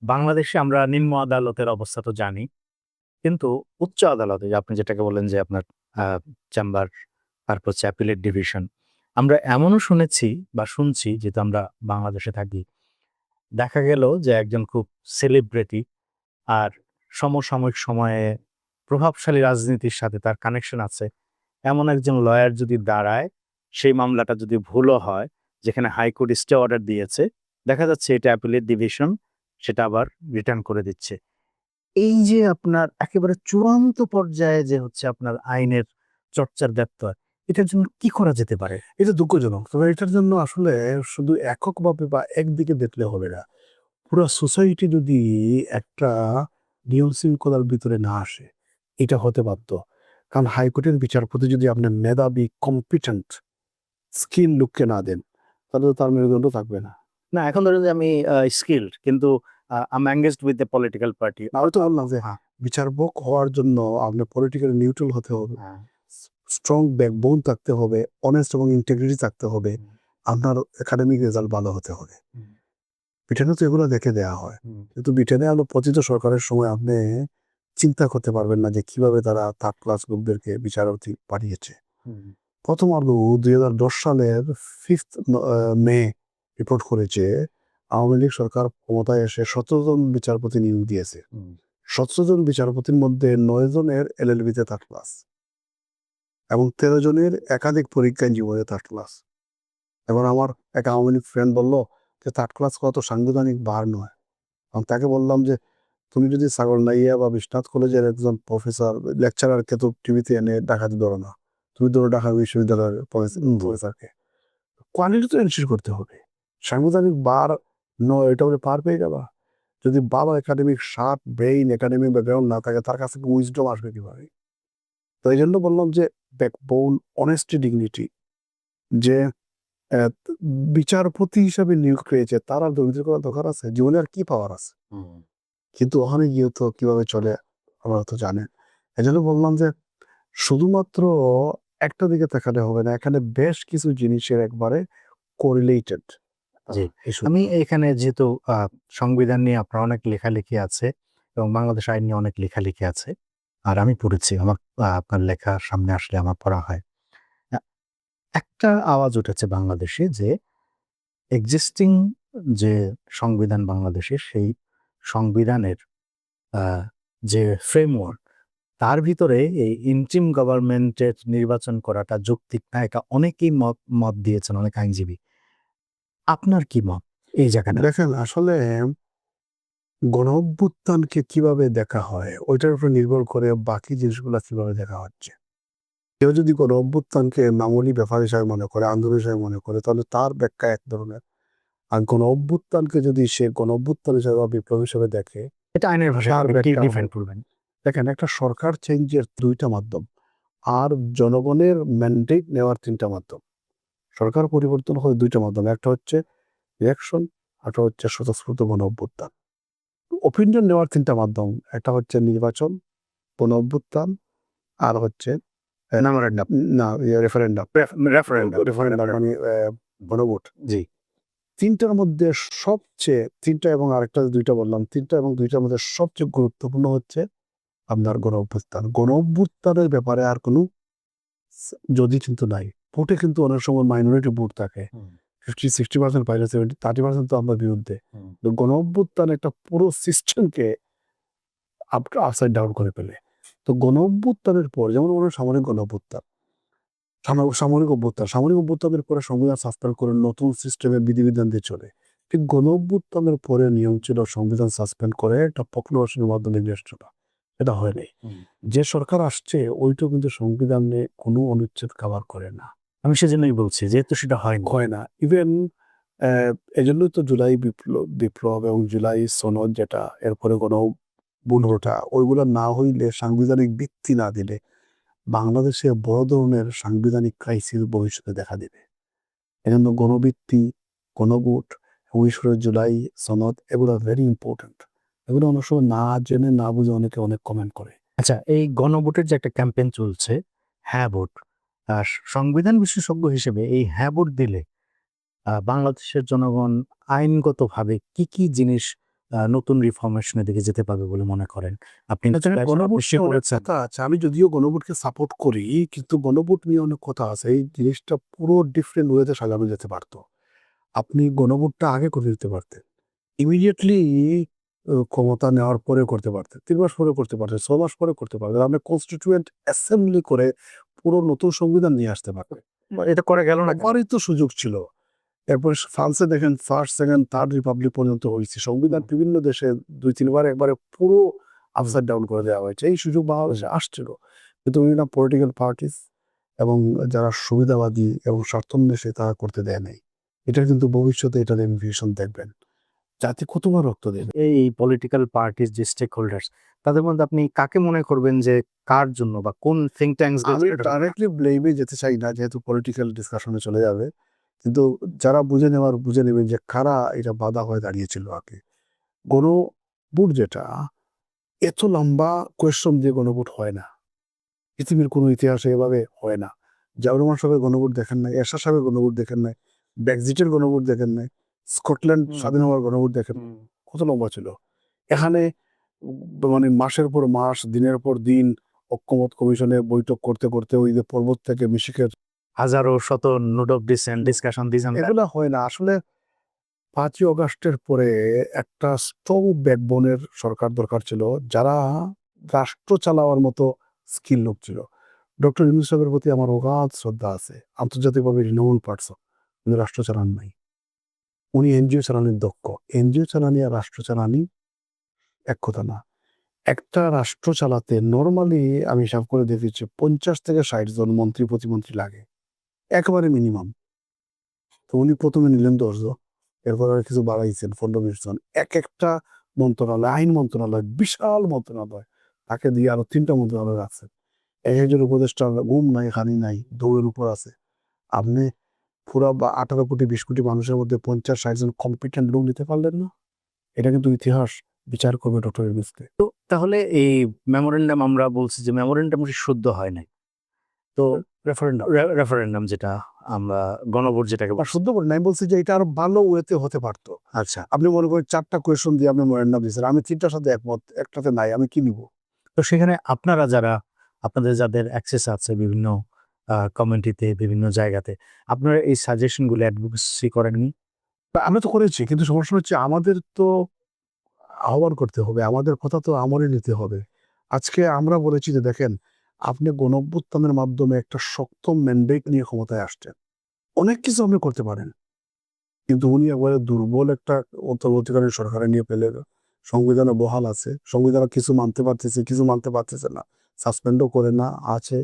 Speaker 2: বাংলাদেশে আমরা নিম্ন আদালতের অবস্থা তো জানি। কিন্তু উচ্চ আদালতে যে আপনি যেটাকে বললেন যে আপনার চেম্বার, তারপর হচ্ছে অ্যাপিলেট ডিভিশন। আমরা এমনও শুনেছি বা শুনছি, যেহেতু আমরা বাংলাদেশে থাকি, দেখা গেল যে একজন খুব সেলিব্রিটি আর সমসাময়িক সময়ে প্রভাবশালী রাজনীতির সাথে তার কানেকশন আছে, এমন একজন লয়ার যদি দাঁড়ায় সেই মামলাটা যদি ভুলও হয়, যেখানে হাইকোর্ট স্টে অর্ডার দিয়েছে, দেখা যাচ্ছে এটা অ্যাপিলেট ডিভিশন সেটা আবার রিটার্ন করে দিচ্ছে। এই যে আপনার একেবারে চূড়ান্ত পর্যায়ে যে হচ্ছে আপনার আইনের চর্চার ব্যত্যয়, এটার জন্য কি করা যেতে পারে?
Speaker 1: এটা দুঃখজনক। তবে এটার জন্য আসলে শুধু এককভাবে বা একদিকে দেখলে হবে না। পুরা সোসাইটি যদি একটা নিয়ম শৃঙ্খলার ভিতরে না আসে, এটা হতে বাধ্য। কারণ হাইকোর্টের বিচারপতি যদি আপনার মেধাবী, কম্পিটেন্ট, স্কিল লোককে না দেন, তাহলে তো তার মেরুদণ্ড থাকবে না।
Speaker 2: না, এখন ধরেন যে আমি স্কিলড কিন্তু I am engaged with the political party.
Speaker 1: আমি তো বললাম যে
Speaker 2: হ্যাঁ,
Speaker 1: বিচারক হওয়ার জন্য আপনার পলিটিক্যাল নিউট্রাল হতে হবে,
Speaker 2: হ্যাঁ।
Speaker 1: স্ট্রং ব্যাকবোন থাকতে হবে, অনেস্ট এবং ইন্টিগ্রিটি থাকতে হবে,
Speaker 2: হুম,
Speaker 1: আপনার একাডেমিক রেজাল্ট ভালো হতে হবে।
Speaker 2: হুম,
Speaker 1: ব্রিটেনে তো এগুলো দেখে দেওয়া হয়।
Speaker 2: হুম,
Speaker 1: কিন্তু ব্রিটেনে আলো পতিত সরকারের সময় আপনি চিন্তা করতে পারবেন না যে কিভাবে তারা থার্ড ক্লাস লোকদেরকে বিচারপতি পাঠিয়েছে।
Speaker 2: হুম,
Speaker 1: প্রথম আলো ২০১০ সালের 5th মে রিপোর্ট করেছে আওয়ামী লীগ সরকার ক্ষমতায় এসে ১৭ জন বিচারপতি নিয়োগ দিয়েছে।
Speaker 2: হুম।
Speaker 1: ১৭ জন বিচারপতির মধ্যে ৯ জনের এলএলবিতে থার্ড ক্লাস এবং ১৩ জনের একাধিক পরীক্ষায় জীবনে থার্ড ক্লাস। এবার আমার এক আওয়ামী লীগ ফ্রেন্ড বলল যে থার্ড ক্লাস করা তো সাংবিধানিক বার নয়। আমি তাকে বললাম যে তুমি যদি ছাগলনাইয়া বা বিশ্বনাথ কলেজের একজন প্রফেসর লেকচারারকে তো টিভিতে এনে ডাকাতি ধরো না, তুমি ধরো ঢাকা বিশ্ববিদ্যালয়ের প্রফেসরকে। কোয়ালিটি তো এনশিওর করতে হবে। সাংবিধানিক বার নয়, এটা বলে পার পেয়ে যাবা। যদি বাবা academic sharp brain, academic background না থাকে, তার কাছে উইজডম আসবে কিভাবে? তো এই জন্য বললাম যে ব্যাকবোন, অনেস্টি, ডিগনিটি, যে আহ, বিচারপতি হিসাবে নিয়োগ পেয়েছে তার আর দুর্নীতি করার দরকার আছে? জীবনে আর কি পাওয়ার আছে?
Speaker 2: হুম।
Speaker 1: কিন্তু ওখানে গিয়ে তো কিভাবে চলে আপনারা তো জানেন। এই জন্য বললাম যে শুধুমাত্র একটা দিকে তাকালে হবে না, এখানে বেশ কিছু জিনিসের একবারে কোরিলেটেড
Speaker 2: জি।
Speaker 1: ইস্যু।
Speaker 2: আমি এখানে যেহেতু সংবিধান নিয়ে আপনার অনেক লেখালেখি আছে এবং বাংলাদেশ আইন নিয়ে অনেক লেখালেখি আছে। আর আমি পড়েছি। আমার আপনার লেখা সামনে আসলে আমার পড়া হয়। আ একটা আওয়াজ উঠেছে বাংলাদেশে যে এক্সিস্টিং যে সংবিধান বাংলাদেশের সেই সংবিধানের আ যে ফ্রেমওয়ার্ক তার ভিতরে এই ইন্টিম গভর্নমেন্টের নির্বাচন করাটা যৌক্তিক না। এটা অনেকেই মত দিয়েছেন, অনেক আইনজীবী। আপনার কি মত এই জায়গাটা?
Speaker 1: দেখেন আসলে গণ অভ্যুত্থানকে কিভাবে দেখা হয় ওইটার উপর নির্ভর করে বাকি জিনিসগুলো কিভাবে দেখা হচ্ছে। কেউ যদি গণ অভ্যুত্থানকে মামুলি ব্যাপার হিসাবে মনে করে, আন্দোলন হিসাবে মনে করে, তাহলে তার ব্যাখ্যা এক ধরনের। আর গণ অভ্যুত্থানকে যদি সে গণ অভ্যুত্থান হিসাবে বা বিপ্লব হিসেবে দেখে,
Speaker 2: এটা আইনের ভাষায়
Speaker 1: তার
Speaker 2: কি
Speaker 1: ব্যাখ্যা
Speaker 2: ডিফাইন
Speaker 1: হবে।
Speaker 2: করবেন?
Speaker 1: দেখেন একটা সরকার চেঞ্জের দুইটা মাধ্যম আর জনগণের ম্যান্ডেট নেওয়ার তিনটা মাধ্যম। সরকার পরিবর্তন হয় দুইটা মাধ্যম, একটা হচ্ছে ইলেকশন, একটা হচ্ছে স্বতঃস্ফূর্ত গণ অভ্যুত্থান। ওপিনিয়ন নেওয়ার তিনটা মাধ্যম, একটা হচ্ছে নির্বাচন, গণ অভ্যুত্থান, আর হচ্ছে
Speaker 2: মেমোরেন্ডাম,
Speaker 1: না রেফারেন্ডাম।
Speaker 2: রেফারেন্ডাম।
Speaker 1: রেফারেন্ডাম মানে গণভোট।
Speaker 2: জি।
Speaker 1: তিনটার মধ্যে সবচেয়ে, তিনটা এবং আরেকটা দুইটা বললাম, তিনটা এবং দুইটার মধ্যে সবচেয়ে গুরুত্বপূর্ণ হচ্ছে আপনার গণ অভ্যুত্থান। গণ অভ্যুত্থানের ব্যাপারে আর কোনো যদি কিন্তু নাই। ভোটে কিন্তু অনেক সময় মাইনরিটি ভোট থাকে,
Speaker 2: হুম,
Speaker 1: 50-60% পাইলে 70-30% তো আমরা বিরুদ্ধে।
Speaker 2: হুম,
Speaker 1: তো গণ অভ্যুত্থান একটা পুরো সিস্টেমকে আপসাইড ডাউন করে ফেলে। তো গণ অভ্যুত্থানের পর যেমন সামরিক গণ অভ্যুত্থান, সামরিক অভ্যুত্থানের পরে সংবিধান সাসপেন্ড করে নতুন সিস্টেমে বিধিবিধান দিয়ে চলে। ঠিক গণ অভ্যুত্থানের পরে নিয়ম ছিল সংবিধান সাসপেন্ড করে একটা পপুলেশনের মাধ্যমে নিয়ে আসছিল। এটা হয়নি।
Speaker 2: হুম।
Speaker 1: যে সরকার আসছে ওইটাও কিন্তু সংবিধানে কোনো অনুচ্ছেদ কভার করে না।
Speaker 2: আমি সেজন্যই বলছি যেহেতু সেটা হয়নি।
Speaker 1: হয় না। ইভেন এজন্যই তো জুলাই বিপ্লব এবং জুলাই সনদ যেটা, এরপরে গণ-অভ্যুত্থানটা ওইগুলা না হইলে, সাংবিধানিক ভিত্তি না দিলে বাংলাদেশে বড় ধরনের সাংবিধানিক ক্রাইসিস ভবিষ্যতে দেখা দেবে। এজন্য গণভিত্তি, গণভোট, ১৯ জুলাই সনদ এগুলো ভেরি ইম্পোর্টেন্ট। এগুলো অনেক সময় না জেনে না বুঝে অনেকে অনেক কমেন্ট করে।
Speaker 2: আচ্ছা, এই গণভোটের যে একটা ক্যাম্পেইন চলছে, হ্যাঁ ভোট। সংবিধান বিশেষজ্ঞ হিসেবে এই হ্যাঁ ভোট দিলে বাংলাদেশের জনগণ আইনগতভাবে কি জিনিস নতুন রিফর্মেশন এর দিকে যেতে পারবে বলে মনে করেন? আপনি
Speaker 1: গণভোট
Speaker 2: নিশ্চয়ই
Speaker 1: নিয়ে অনেক
Speaker 2: পড়েছেন।
Speaker 1: কথা আছে। আমি যদিও গণভোটকে সাপোর্ট করি, কিন্তু গণভোট নিয়ে অনেক কথা আছে। এই জিনিসটা পুরো ডিফারেন্ট ওয়েতে সাজানো যেতে পারত। আপনি গণভোটটা আগে করে দিতে পারতেন। ইমিডিয়েটলি ক্ষমতা নেওয়ার পরে করতে পারতেন। ৩ মাস পরে করতে পারতেন, ৬ মাস পরে করতে পারতেন। আপনি কনস্টিটিউয়েন্ট অ্যাসেম্বলি করে পুরো নতুন সংবিধান নিয়ে আসতে পারবেন।
Speaker 2: এটা করে গেল না কেন?
Speaker 1: সবারই তো সুযোগ ছিল। এরপরে ফ্রান্সে দেখেন ফার্স্ট, সেকেন্ড, থার্ড রিপাবলিক পর্যন্ত হয়েছে। সংবিধান বিভিন্ন দেশে ২-৩ বার একবারে পুরো আপসাইড ডাউন করে দেওয়া হয়েছে। এই সুযোগ বাংলাদেশে আসছিল। কিন্তু বিভিন্ন পলিটিক্যাল পার্টিস এবং যারা সুবিধাবাদী এবং স্বার্থান্বেষী তারা করতে দেয় নাই। এটা কিন্তু ভবিষ্যতে এটার ইমপ্লিকেশন দেখবেন। জাতি কতবার রক্ত দেবে।
Speaker 2: এই পলিটিক্যাল পার্টির যে স্টেক হোল্ডার্স, তাদের মধ্যে আপনি কাকে মনে করবেন যে কার জন্য বা কোন থিঙ্ক ট্যাঙ্কস?
Speaker 1: আমি ডাইরেক্টলি ব্লেমে যেতে চাই না, যেহেতু পলিটিক্যাল ডিসকাশনে চলে যাবে। কিন্তু যারা বুঝে নেওয়ার বুঝে নেবেন যে কারা এটা বাধা হয়ে দাঁড়িয়েছিল আগে। গণভোট যেটা এত লম্বা কোয়েশ্চন দিয়ে গণভোট হয় না। পৃথিবীর কোনো ইতিহাসে এভাবে হয় না। জিয়াউর রহমান সাহেবের গণভোট দেখেন নাই, এরশাদ সাহেবের গণভোট দেখেন নাই, ব্রেক্সিটের গণভোট দেখেন নাই, স্কটল্যান্ড স্বাধীন হওয়ার গণভোট দেখেন। কত লম্বা ছিল। এখানে মানে মাসের পর মাস, দিনের পর দিন ঐক্যমত কমিশনে বৈঠক করতে করতে ওই যে পর্বত থেকে মিশিকের
Speaker 2: হাজারো শত নোট অফ ডিসেন্ট ডিসকাশন দিয়েছেন।
Speaker 1: এগুলা হয় না আসলে। ৫ই অগাস্টের পরে একটা স্ট্রং ব্যাকবোনের সরকার দরকার ছিল, যারা রাষ্ট্র চালাওয়ার মতো স্কিল লোক ছিল। ডক্টর ইউনূস সাহেবের প্রতি আমার অগাধ শ্রদ্ধা আছে, আন্তর্জাতিকভাবে রিনাউন্ড পারসন, কিন্তু রাষ্ট্র চালান নাই। উনি এনজিও চালানির দক্ষ। এনজিও চালানি আর রাষ্ট্র চালানি এক কথা না। একটা রাষ্ট্র চালাতে নর্মালি আমি হিসাব করে দেখেছি ৫০ থেকে ৬০ জন মন্ত্রী প্রতিমন্ত্রী লাগে, একেবারে মিনিমাম। তো উনি প্রথমে নিলেন ১০ জন, এরপর আর কিছু বাড়াইছেন ১৫-২০ জন। এক একটা মন্ত্রণালয়, আইন মন্ত্রণালয়, বিশাল মন্ত্রণালয়, তাকে দিয়ে আরো ৩টা মন্ত্রণালয় আছে। এক একজন উপদেষ্টা ঘুম নাই, হানি নাই, দৌড়ের উপর আছে। আপনি পুরা ১৮ কোটি ২০ কোটি মানুষের মধ্যে ৫০-৬০ জন কম্পিটেন্ট লোক নিতে পারলেন না। এটা কিন্তু ইতিহাস বিচার করবে ডক্টর ইউনূসকে।
Speaker 2: তাহলে এই মেমোরেন্ডাম আমরা বলছি যে মেমোরেন্ডাম শুদ্ধ হয় নাই। তো
Speaker 1: রেফারেন্ডাম
Speaker 2: রেফারেন্ডাম যেটা আমরা গণভোট যেটাকে
Speaker 1: বা শুদ্ধ বলি না, আমি বলছি যে এটা আরো ভালো ওয়েতে হতে পারতো।
Speaker 2: আচ্ছা,
Speaker 1: আপনি মনে করেন ৪টা কোয়েশন দিয়ে আপনি মেমোরেন্ডাম দিয়েছেন, আমি ৩টার সাথে একমত, একটাতে নাই, আমি কি নিব?
Speaker 2: তো সেখানে আপনারা যারা আপনাদের যাদের অ্যাক্সেস আছে বিভিন্ন কমিউনিটিতে বিভিন্ন জায়গাতে, আপনারা এই সাজেশনগুলো অ্যাডভোকেসি করেননি?
Speaker 1: আমরা তো করেছি, কিন্তু সমস্যা হচ্ছে আমাদের তো আহ্বান করতে হবে, আমাদের কথা তো আমলে নিতে হবে। আজকে আমরা বলেছি যে দেখেন, আপনি গণঅভ্যুত্থানের মাধ্যমে একটা শক্ত ম্যান্ডেট নিয়ে ক্ষমতায় আসছেন, অনেক কিছু আপনি করতে পারেন। কিন্তু উনি একবারে দুর্বল একটা অন্তর্বর্তীকালীন সরকারে নিয়ে ফেলে সংবিধানে বহাল আছে, সংবিধানে কিছু মানতে পারতেছে, কিছু মানতে পারতেছে না, সাসপেন্ডও করে না আছে,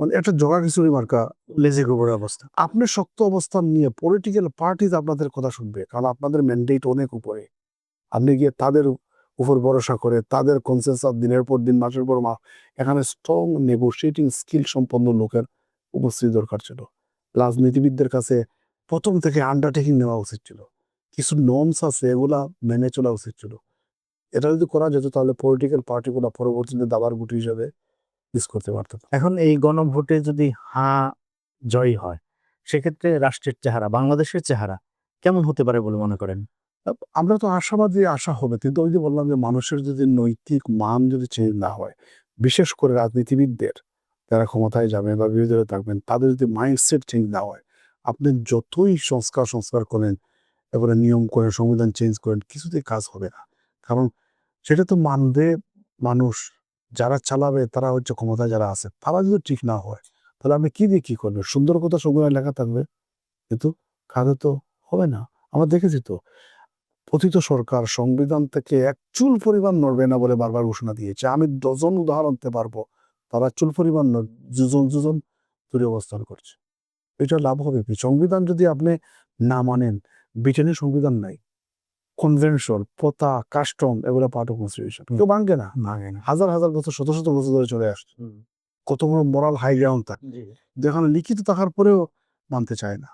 Speaker 1: মানে একটা জগা খিচুড়ি মার্কা
Speaker 2: লেজি গোবরের অবস্থা।
Speaker 1: আপনি শক্ত অবস্থান নিয়ে পলিটিক্যাল পার্টিজ আপনাদের কথা শুনবে, কারণ আপনাদের ম্যান্ডেট অনেক উপরে। আপনি গিয়ে তাদের উপর ভরসা করে তাদের কনসেনসাস দিনের পর দিন, মাসের পর মাস, এখানে স্ট্রং নেগোশিয়েটিং স্কিল সম্পন্ন লোকের উপস্থিতি দরকার ছিল। রাজনীতিবিদদের কাছে প্রথম থেকে আন্ডারটেকিং নেওয়া উচিত ছিল। কিছু নর্মস আছে, এগুলা মেনে চলা উচিত ছিল। এটা যদি করা যেত তাহলে পলিটিক্যাল পার্টিগুলো পরবর্তীতে দাবার গুটি হিসেবে ইউজ করতে পারত।
Speaker 2: এখন এই গণভোটে যদি হ্যাঁ জয়ী হয়, সেক্ষেত্রে রাষ্ট্রের চেহারা, বাংলাদেশের চেহারা কেমন হতে পারে বলে মনে করেন?
Speaker 1: আমরা তো আশাবাদী, আশা হবে, কিন্তু ওই যে বললাম যে মানুষের যদি নৈতিক মান যদি চেঞ্জ না হয়, বিশেষ করে রাজনীতিবিদদের যারা ক্ষমতায় যাবেন বা বিরোধী দলে থাকবেন, তাদের যদি মাইন্ডসেট চেঞ্জ না হয়, আপনি যতই সংস্কার করেন, এবারে নিয়ম করেন, সংবিধান চেঞ্জ করেন, কিছুতেই কাজ হবে না। কারণ সেটা তো মানবে মানুষ, যারা চালাবে তারা হচ্ছে ক্ষমতায় যারা আছে, তারা যদি ঠিক না হয়, তাহলে আপনি কি দিয়ে কি করবেন? সুন্দর কথা সংবিধানে লেখা থাকবে, কিন্তু কাজে তো হবে না। আমরা দেখেছি তো, পতিত সরকার সংবিধান থেকে এক চুল পরিমাণ নড়বে না বলে বারবার ঘোষণা দিয়েছে। আমি ডজন উদাহরণ দিতে পারবো, তারা চুল পরিমাণ যুজন দূরে অবস্থান করছে। এটা লাভ হবে কি? সংবিধান যদি আপনি না মানেন, ব্রিটেনের সংবিধান নাই, কনভেনশন, প্রথা, কাস্টম, এগুলো পার্ট অফ কনস্টিটিউশন, কেউ ভাঙবে না। হাজার হাজার বছর, শত শত বছর ধরে চলে আসছে। কত বড় মোরাল হাই গ্রাউন্ড থাকে, যেখানে লিখিত থাকার পরেও মানতে চায় না।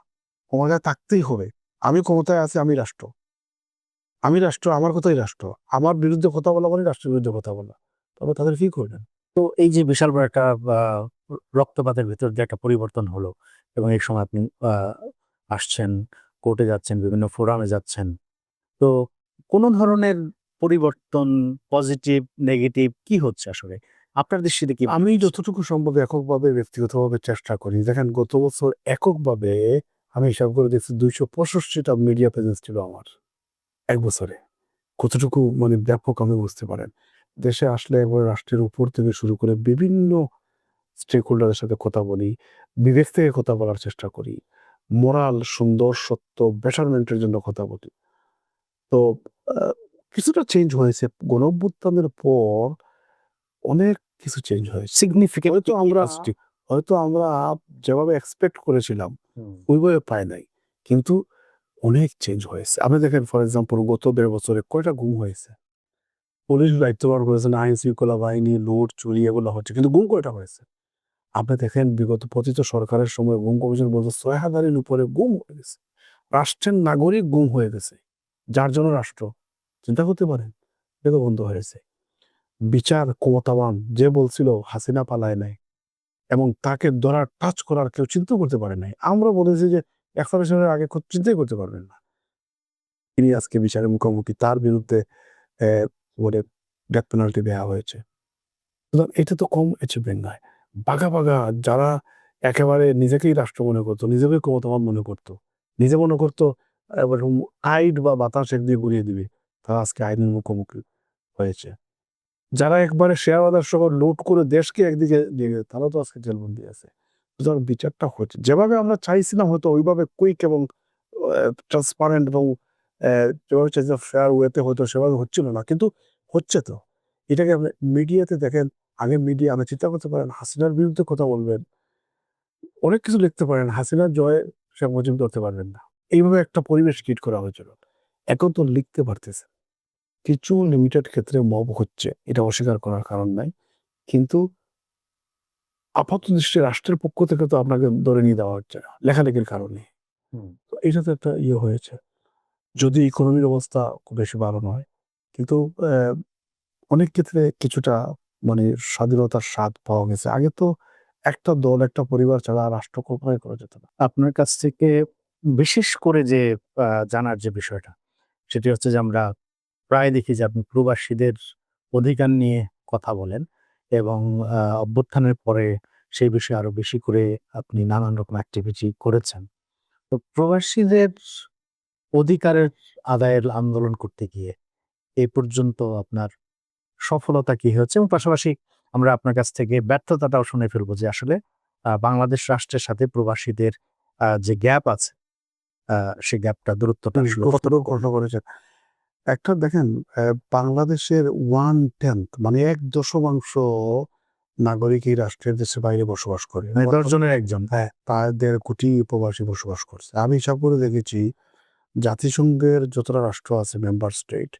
Speaker 1: ক্ষমতায় থাকতেই হবে। আমি ক্ষমতায় আছি, আমি রাষ্ট্র, আমার কথাই রাষ্ট্র, আমার বিরুদ্ধে কথা বলা মানে রাষ্ট্রের বিরুদ্ধে কথা বলা। তবে তাদের কি করবেন?
Speaker 2: তো এই যে বিশাল বড় একটা রক্তপাতের ভিতর দিয়ে একটা পরিবর্তন হলো এবং এই সময় আপনি আসছেন, কোর্টে যাচ্ছেন, বিভিন্ন ফোরামে যাচ্ছেন। তো কোন ধরনের পরিবর্তন, পজিটিভ, নেগেটিভ কি হচ্ছে আসলে? আপনার দৃষ্টিতে কি?
Speaker 1: আমি যতটুকু সম্ভব এককভাবে ব্যক্তিগতভাবে চেষ্টা করি। দেখেন, গত বছর এককভাবে আমি হিসাব করে দেখছি ২৬৫টা মিডিয়া প্রেজেন্স ছিল আমার এক বছরে। কতটুকু মানে ব্যাপক আমি বুঝতে পারেন। দেশে আসলে একবার রাষ্ট্রের উপর থেকে শুরু করে বিভিন্ন স্টেক হোল্ডারের সাথে কথা বলি, বিবেক থেকে কথা বলার চেষ্টা করি, মোরাল, সুন্দর, সত্য, বেটারমেন্টের জন্য কথা বলি। তো কিছুটা চেঞ্জ হয়েছে গণঅভ্যুত্থানের পর, অনেক কিছু চেঞ্জ হয়েছে।
Speaker 2: সিগনিফিকেন্ট
Speaker 1: হয়তো আমরা যেভাবে এক্সপেক্ট করেছিলাম ওইভাবে পাই নাই, কিন্তু অনেক চেঞ্জ হয়েছে। আপনি দেখেন, ফর এক্সাম্পল, গত 1.5 বছরে কয়টা গুম হয়েছে? পুলিশ দায়িত্ব পালন করেছেন, আইন শৃঙ্খলা বাহিনী, লুট, চুরি এগুলো হচ্ছে, কিন্তু গুম কয়টা হয়েছে? আপনি দেখেন, বিগত পতিত সরকারের সময় গুম কমিশন বলছে 6,000-এর উপরে গুম হয়ে গেছে। রাষ্ট্রের নাগরিক গুম হয়ে গেছে, যার জন্য রাষ্ট্র, চিন্তা করতে পারেন, এটা বন্ধ হয়েছে। বিচার ক্ষমতাবান যে বলছিল হাসিনা পালায় নাই, এবং তাকে ধরার, টাচ করার কেউ চিন্তা করতে পারে নাই। আমরা বলেছি যে এক্সট্রাডিশনের আগে চিন্তাই করতে পারবেন না, তিনি আজকে বিচারের মুখোমুখি, তার বিরুদ্ধে বলে ডেথ পেনাল্টি দেওয়া হয়েছে। সুতরাং এটা তো কম অ্যাচিভমেন্ট নয়। বাঘা বাঘা যারা একেবারে নিজেকেই রাষ্ট্র মনে করতো, নিজেকে ক্ষমতাবান মনে করতো, নিজে মনে করতো আইন বা বাতাস একদিকে ঘুরিয়ে দিবে, তারা আজকে আইনের মুখোমুখি হয়েছে। যারা একবারে শেয়ার বাজার সহ লুট করে দেশকে একদিকে নিয়ে গেছে, তারা তো আজকে জেলবন্দি আছে। সুতরাং বিচারটা হচ্ছে যেভাবে আমরা চাইছিলাম, হয়তো ওইভাবে কুইক এবং ট্রান্সপারেন্ট এবং যেভাবে চাইছিলাম ফেয়ার ওয়েতে, হয়তো সেভাবে হচ্ছিল না, কিন্তু হচ্ছে তো। এটাকে আপনি মিডিয়াতে দেখেন, আগে মিডিয়া, আপনি চিন্তা করতে পারেন, হাসিনার বিরুদ্ধে কথা বলবেন, অনেক কিছু লিখতে পারেন, হাসিনার জয় শেখ মুজিব ধরতে পারবেন না, এইভাবে একটা পরিবেশ ক্রিয়েট করা হয়েছিল। এখন তো লিখতে পারতেছে, কিছু লিমিটেড ক্ষেত্রে মব হচ্ছে, এটা অস্বীকার করার কারণ নাই, কিন্তু আপাত দৃষ্টি রাষ্ট্রের পক্ষ থেকে তো আপনাকে ধরে নিয়ে দেওয়া হচ্ছে না লেখালেখির কারণে। তো এটা তো একটা হয়েছে, যদি ইকোনমির অবস্থা খুব বেশি ভালো নয়, কিন্তু অনেক ক্ষেত্রে কিছুটা মানে স্বাধীনতার স্বাদ পাওয়া গেছে। আগে তো একটা দল, একটা পরিবার ছাড়া রাষ্ট্র কল্পনাই করা যেত না।
Speaker 2: আপনার কাছ থেকে বিশেষ করে যে জানার যে বিষয়টা, সেটি হচ্ছে যে আমরা প্রায় দেখি যে আপনি প্রবাসীদের অধিকার নিয়ে কথা বলেন, এবং অভ্যুত্থানের পরে সেই বিষয়ে আরো বেশি করে আপনি নানান রকম অ্যাক্টিভিটি করেছেন। তো প্রবাসীদের অধিকারের আদায়ের আন্দোলন করতে গিয়ে এ পর্যন্ত আপনার সফলতা কি হচ্ছে, এবং পাশাপাশি আমরা আপনার কাছ থেকে ব্যর্থতাটাও শুনে ফেলবো যে আসলে বাংলাদেশ রাষ্ট্রের সাথে প্রবাসীদের যে গ্যাপ আছে, সেই গ্যাপটা দূরত্বটা আসলে
Speaker 1: কতটুকু প্রশ্ন করেছেন। একটা দেখেন, বাংলাদেশের 1/10 মানে 1/10 নাগরিক এই রাষ্ট্রের দেশের বাইরে বসবাস করে।
Speaker 2: মানে 10 জনের একজন।
Speaker 1: হ্যাঁ, প্রায় 1.5 কোটি প্রবাসী বসবাস করছে। আমি হিসাব করে দেখেছি, জাতিসংঘের যতটা রাষ্ট্র আছে মেম্বার স্টেট,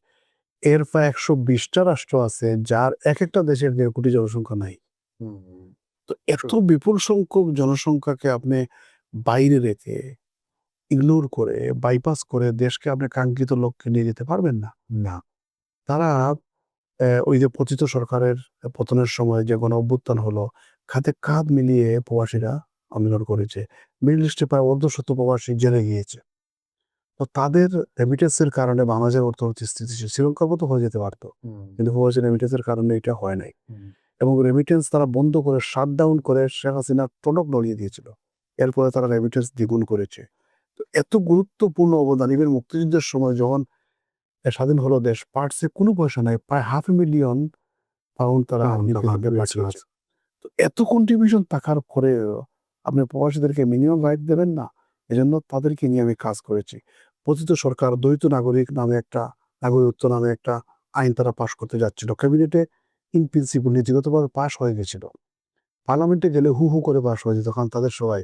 Speaker 1: এর প্রায় 120টা রাষ্ট্র আছে যার এক একটা দেশের 1.5 কোটি জনসংখ্যা নাই। তো এত বিপুল সংখ্যক জনসংখ্যাকে আপনি বাইরে রেখে, ইগনোর করে, বাইপাস করে দেশকে আপনি কাঙ্ক্ষিত লক্ষ্যে নিয়ে যেতে পারবেন না। না, তারা ওই যে পতিত সরকারের পতনের সময় যে গণঅভ্যুত্থান হলো, খাতে কাঁধ মিলিয়ে প্রবাসীরা আন্দোলন করেছে। মিডল ইস্টে প্রায় অর্ধশত প্রবাসী জেলে গিয়েছে। তো তাদের রেমিটেন্সের কারণে বাংলাদেশের অর্থনীতি স্থিতিশীল, শ্রীলঙ্কার মতো হয়ে যেতে পারতো, কিন্তু প্রবাসী রেমিটেন্সের কারণে এটা হয় নাই। এবং রেমিটেন্স তারা বন্ধ করে, শাটডাউন করে শেখ হাসিনা টনক নড়িয়ে দিয়েছিল। এরপরে তারা রেমিটেন্স দ্বিগুণ করেছে। তো এত গুরুত্বপূর্ণ অবদান, ইভেন মুক্তিযুদ্ধের সময় যখন স্বাধীন হলো দেশ, পার্টসে কোনো পয়সা নাই, প্রায় £500,000 তারা পাঠিয়েছে। তো এত কন্ট্রিবিউশন থাকার পরেও আপনি প্রবাসীদেরকে মিনিমাম রাইট দেবেন না? এজন্য তাদেরকে নিয়ে আমি কাজ করেছি। পতিত সরকার দ্বৈত নাগরিক নামে একটা, নাগরিকত্ব নামে একটা আইন তারা পাশ করতে যাচ্ছিল। ক্যাবিনেটে ইন প্রিন্সিপল নীতিগতভাবে পাশ হয়ে গেছিল। পার্লামেন্টে গেলে হু, হু করে পাশ হয়ে যেত, কারণ তাদের সবাই।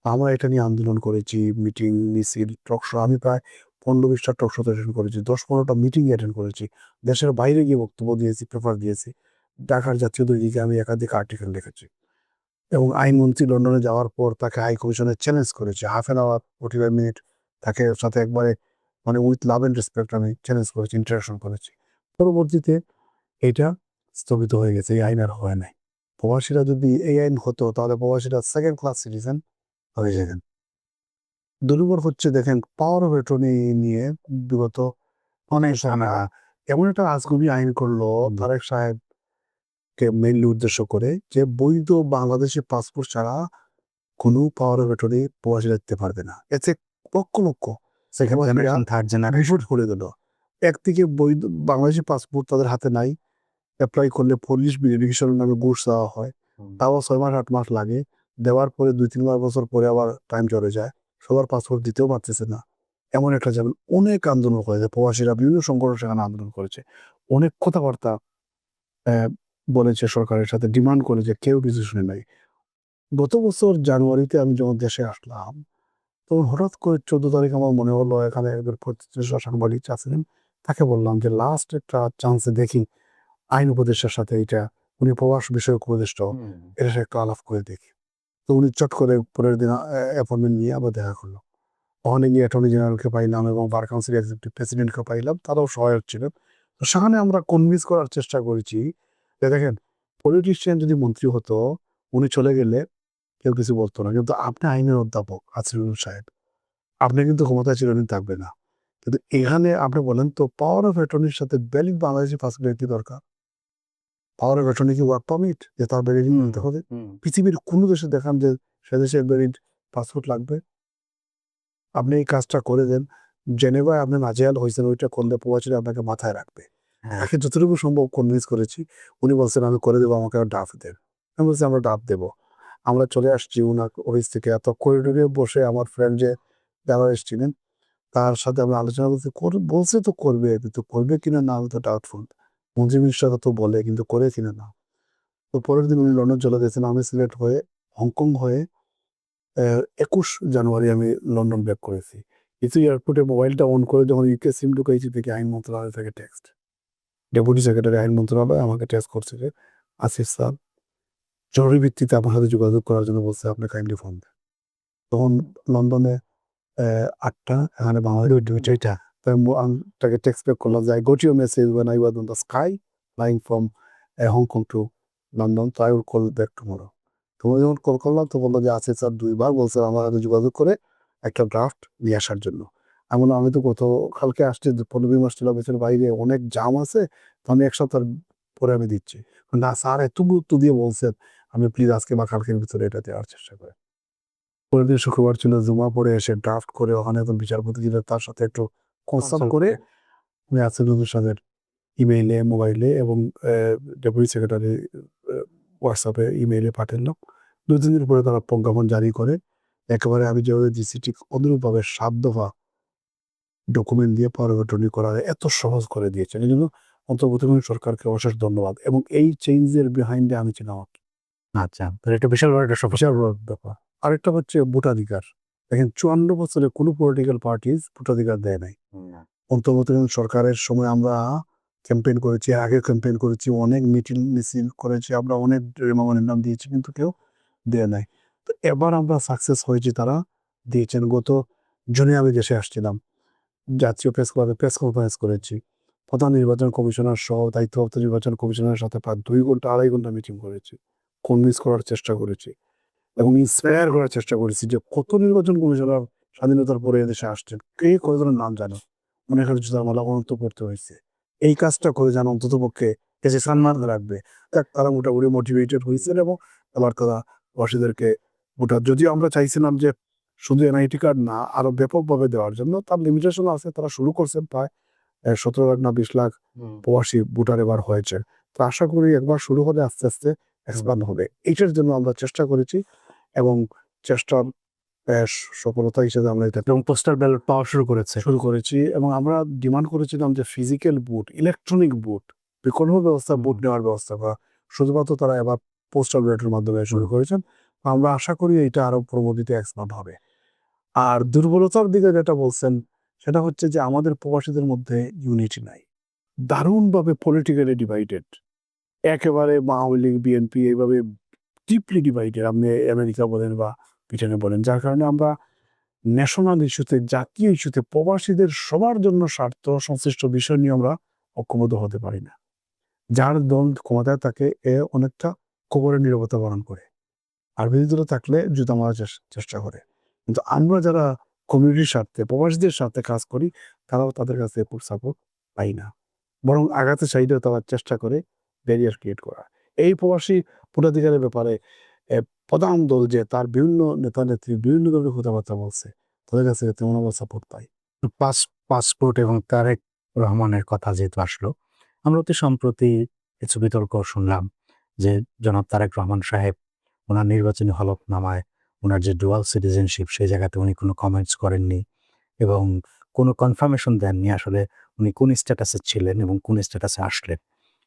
Speaker 1: আমরা এটা নিয়ে আন্দোলন করেছি, মিটিং, মিছিল, টক শো। আমি প্রায় 15-20টা টক শোতে অ্যাটেন্ড করেছি, 10-15টা মিটিং অ্যাটেন্ড করেছি। দেশের বাইরে গিয়ে বক্তব্য দিয়েছি, পেপার দিয়েছি। ঢাকার জাতীয় দৈনিকে আমি একাধিক আর্টিকেল লিখেছি। এবং আইনমন্ত্রী লন্ডনে যাওয়ার পর তাকে হাই কমিশনে চ্যালেঞ্জ করেছি। হাফ অ্যান আওয়ার, 45 মিনিট তাকে সাথে একবারে মানে উইথ লাভ অ্যান্ড রেসপেক্ট আমি চ্যালেঞ্জ করেছি, ইন্টারাকশন করেছি। পরবর্তীতে এটা স্থগিত হয়ে গেছে, এই আইন আর হয় নাই। প্রবাসীরা যদি এই আইন হতো, তাহলে প্রবাসীরা সেকেন্ড ক্লাস সিটিজেন হয়ে যেতেন। 2 নম্বর হচ্ছে, দেখেন, পাওয়ার অফ অ্যাটর্নি নিয়ে বিগত
Speaker 2: অনেক
Speaker 1: সরকার এমন একটা আজগুবি আইন করলো তারেক সাহেবকে মেইনলি উদ্দেশ্য করে, যে বৈধ বাংলাদেশি পাসপোর্ট ছাড়া কোনো পাওয়ার অফ অ্যাটর্নি প্রবাসীরা দিতে পারবে না। এতে lakh lakh
Speaker 2: second generation, third generation
Speaker 1: report করে দিল। একদিকে বৈধ বাংলাদেশি পাসপোর্ট তাদের হাতে নাই, অ্যাপ্লাই করলে পুলিশ ভেরিফিকেশন নামে ঘুষ দেওয়া হয়। তাও 6 মাস 8 মাস লাগে। দেওয়ার পরে 2-3 বছর পরে আবার টাইম চলে যায়। সবার পাসপোর্ট দিতেও পারতেছে না। এমন একটা যেমন অনেক আন্দোলন করেছে প্রবাসীরা, বিভিন্ন সংগঠন সেখানে আন্দোলন করেছে। অনেক কথাবার্তা বলেছে, সরকারের সাথে ডিমান্ড করেছে, কেউ কিছু শুনে নাই। গত বছর জানুয়ারিতে আমি যখন দেশে আসলাম, তখন হঠাৎ করে 14 তারিখ আমার মনে হলো, এখানে একজন প্রতিষ্ঠিত সাংবাদিক আছিলেন, তাকে বললাম যে লাস্ট একটা চান্সে দেখি আইন উপদেষ্টার সাথে, এটা উনি প্রবাস বিষয়ক উপদেষ্টা, এর সাথে একটু আলাপ করে দেখি। তো উনি চট করে পরের দিন অ্যাপয়েন্টমেন্ট নিয়ে আবার দেখা করলো। ওখানে গিয়ে অ্যাটর্নি জেনারেলকে পাইলাম এবং বার কাউন্সিল এক্সিকিউটিভ প্রেসিডেন্টকে পাইলাম, তারাও সহায়ক ছিলেন। তো সেখানে আমরা কনভিন্স করার চেষ্টা করেছি যে দেখেন, পলিটিশিয়ান যদি মন্ত্রী হতো, উনি চলে গেলে কেউ কিছু বলতো না, কিন্তু আপনি আইনের অধ্যাপক আসিফুল সাহেব, আপনি কিন্তু ক্ষমতায় চিরদিন থাকবে না। কিন্তু এখানে আপনি বলেন তো, পাওয়ার অফ অ্যাটর্নির সাথে ভ্যালিড বাংলাদেশি পাসপোর্ট কি দরকার? পাওয়ার অফ অ্যাটর্নি কি ওয়ার্ক পারমিট, যে তার ভ্যালিডিটি নিতে হবে? পৃথিবীর কোনো দেশে দেখান যে সে দেশের ভ্যালিড পাসপোর্ট লাগবে? আপনি এই কাজটা করে দেন। জেনেভায় আপনি নাজেহাল হয়েছেন, ওইটা করলে প্রবাসীরা আপনাকে মাথায় রাখবে। তাকে যতটুকু সম্ভব কনভিন্স করেছি। উনি বলছেন আমি করে দেবো, আমাকে ড্রাফট দেন। আমি বলছি আমরা ড্রাফট দেবো। আমরা চলে আসছি উনার অফিস থেকে, এত করিডোরে বসে আমার ফ্রেন্ড যে বেলার ছিলেন, তার সাথে আমরা আলোচনা করছি, বলছে তো করবে, কিন্তু করবে কিনা না আমি তো ডাউটফুল। মন্ত্রী মিনিস্টাররা তো বলে, কিন্তু করে কিনা না। তো পরের দিন উনি লন্ডন চলে গেছেন, আমি সিলেক্ট হয়ে হংকং হয়ে 21 জানুয়ারি আমি লন্ডন ব্যাক করেছি। কিছু এয়ারপোর্টে মোবাইলটা অন করে যখন ইউকে সিম ঢুকাইছি, দেখি আইন মন্ত্রণালয় থেকে টেক্সট, ডেপুটি সেক্রেটারি আইন মন্ত্রণালয় আমাকে টেক্সট করছে যে আসিফ স্যার জরুরি ভিত্তিতে আপনার সাথে যোগাযোগ করার জন্য বলছে, আপনি কাইন্ডলি ফোন দেন। তখন লন্ডনে 8টা, এখানে বাংলাদেশ 2টা। তাই আমি তাকে টেক্সট ব্যাক করলাম যে I got your message when I was on the sky flying from Hong Kong to London, so I will call back tomorrow. তো আমি যখন কল করলাম, তো বললো যে আসিফ স্যার 2বার বলছে আমার সাথে যোগাযোগ করে একটা ড্রাফট নিয়ে আসার জন্য। আমি বললাম আমি তো গতকালকে আসছি, 15-20 মাস ছিল অফিসের বাইরে, অনেক জাম আছে, তো আমি 1 সপ্তাহ পরে আমি দিচ্ছি। না স্যার এত গুরুত্ব দিয়ে বলছেন, আমি প্লিজ আজকে বা কালকের ভিতরে এটা দেওয়ার চেষ্টা করি। পরের দিন শুক্রবার ছিল, জুমা পড়ে এসে ড্রাফট করে ওখানে একজন বিচারপতি ছিলেন, তার সাথে একটু কনসাল্ট করে আমি আসিফুল সাহেবের ইমেইলে, মোবাইলে এবং ডেপুটি সেক্রেটারি হোয়াটসঅ্যাপে, ইমেইলে পাঠালাম। 2-3 দিন পরে তারা প্রজ্ঞাপন জারি করে একেবারে আমি যেভাবে দিচ্ছি ঠিক অনুরূপভাবে 7 দফা ডকুমেন্ট দিয়ে পাওয়ার অফ অ্যাটর্নি করা এত সহজ করে দিয়েছেন। এই জন্য অন্তর্বর্তীকালীন সরকারকে অশেষ ধন্যবাদ, এবং এই চেঞ্জের বিহাইন্ডে আমি ছিলাম।
Speaker 2: আচ্ছা, তাহলে এটা বিশাল বড় একটা সফলতা।
Speaker 1: বিশাল বড় ব্যাপার। আরেকটা হচ্ছে ভোটাধিকার। দেখেন 54 বছরে কোনো পলিটিক্যাল পার্টিজ ভোটাধিকার দেয় নাই। অন্তর্বর্তীকালীন সরকারের সময় আমরা ক্যাম্পেইন করেছি, আগে ক্যাম্পেইন করেছি, অনেক মিছিল মিছিল করেছি, আমরা অনেক মেমোরেন্ডাম দিয়েছি, কিন্তু কেউ দেয় নাই। তো এবার আমরা সাকসেস হয়েছি, তারা দিয়েছেন। গত জুনে আমি দেশে আসছিলাম, জাতীয় প্রেস ক্লাবে প্রেস কনফারেন্স করেছি। প্রধান নির্বাচন কমিশনার সহ দায়িত্বপ্রাপ্ত নির্বাচন কমিশনারের সাথে প্রায় 2 ঘন্টা 2.5 ঘন্টা মিটিং করেছি, কনভিন্স করার চেষ্টা করেছি এবং ইন্সপায়ার করার চেষ্টা করেছি যে কত নির্বাচন কমিশনার স্বাধীনতার পরে এদেশে আসছেন, কে কয়জনের নাম জানো, অনেক জুতার মালা অনন্ত পড়তে হয়েছে। এই কাজটা করে যেন অন্তত পক্ষে দেশে সম্মান রাখবে, তারা মোটামুটি মোটিভেটেড হয়েছেন এবং আবার তারা প্রবাসীদেরকে ভোটার, যদিও আমরা চাইছিলাম যে শুধু এনআইটি কার্ড না, আরো ব্যাপকভাবে দেওয়ার জন্য, তার লিমিটেশন আছে, তারা শুরু করছেন। প্রায় 17 লাখ না 20 লাখ প্রবাসী ভোটার এবার হয়েছে। তো আশা করি একবার শুরু হলে আস্তে আস্তে এক্সপ্যান্ড হবে। এইটার জন্য আমরা চেষ্টা করেছি এবং চেষ্টার সফলতা হিসেবে আমরা এটা
Speaker 2: এবং পোস্টাল ব্যালট পাওয়া শুরু
Speaker 1: করেছি এবং আমরা ডিমান্ড করেছিলাম যে ফিজিক্যাল ভোট, ইলেকট্রনিক ভোট, বিকল্প ব্যবস্থা ভোট নেওয়ার ব্যবস্থা করা। শুধুমাত্র তারা এবার পোস্টাল ব্যালটের মাধ্যমে শুরু করেছেন। আমরা আশা করি এটা আরো পরবর্তীতে এক্সপ্যান্ড হবে। আর দুর্বলতার দিকে যেটা বলছেন, সেটা হচ্ছে যে আমাদের প্রবাসীদের মধ্যে ইউনিটি নাই, দারুণভাবে পলিটিক্যালি ডিভাইডেড। একেবারে আওয়ামী লীগ, বিএনপি এইভাবে ডিপলি ডিভাইডেড, আপনি আমেরিকা বলেন বা ব্রিটেনে বলেন, যার কারণে আমরা ন্যাশনাল ইস্যুতে, জাতীয় ইস্যুতে, প্রবাসীদের সবার জন্য স্বার্থ সংশ্লিষ্ট বিষয় নিয়ে আমরা ঐক্যবদ্ধ হতে পারি না। যার দল ক্ষমতায় থাকে এ অনেকটা কবরের নীরবতা পালন করে, আর বিরোধী দলে থাকলে জুতা মারার চেষ্টা করে। কিন্তু আমরা যারা কমিউনিটির স্বার্থে, প্রবাসীদের স্বার্থে কাজ করি, তারাও তাদের কাছে সাপোর্ট পাই না, বরং আঘাতে চাইলেও তারা চেষ্টা করে ব্যারিয়ার ক্রিয়েট করা। এই প্রবাসী ভোটাধিকারের ব্যাপারে প্রধান দল যে তার বিভিন্ন নেতা নেত্রী বিভিন্ন ধরনের কথাবার্তা বলছে, তাদের কাছে তেমন আমরা সাপোর্ট পাই।
Speaker 2: পাসপোর্ট এবং তারেক রহমানের কথা যেহেতু আসলো, আমরা অতি সম্প্রতি কিছু বিতর্ক শুনলাম যে জনাব তারেক রহমান সাহেব ওনার নির্বাচনী হলফনামায় ওনার যে ডুয়াল সিটিজেনশিপ সেই জায়গাতে উনি কোনো কমেন্টস করেননি এবং কোনো কনফার্মেশন দেননি আসলে উনি কোন স্ট্যাটাসে ছিলেন এবং কোন স্ট্যাটাসে আসলেন।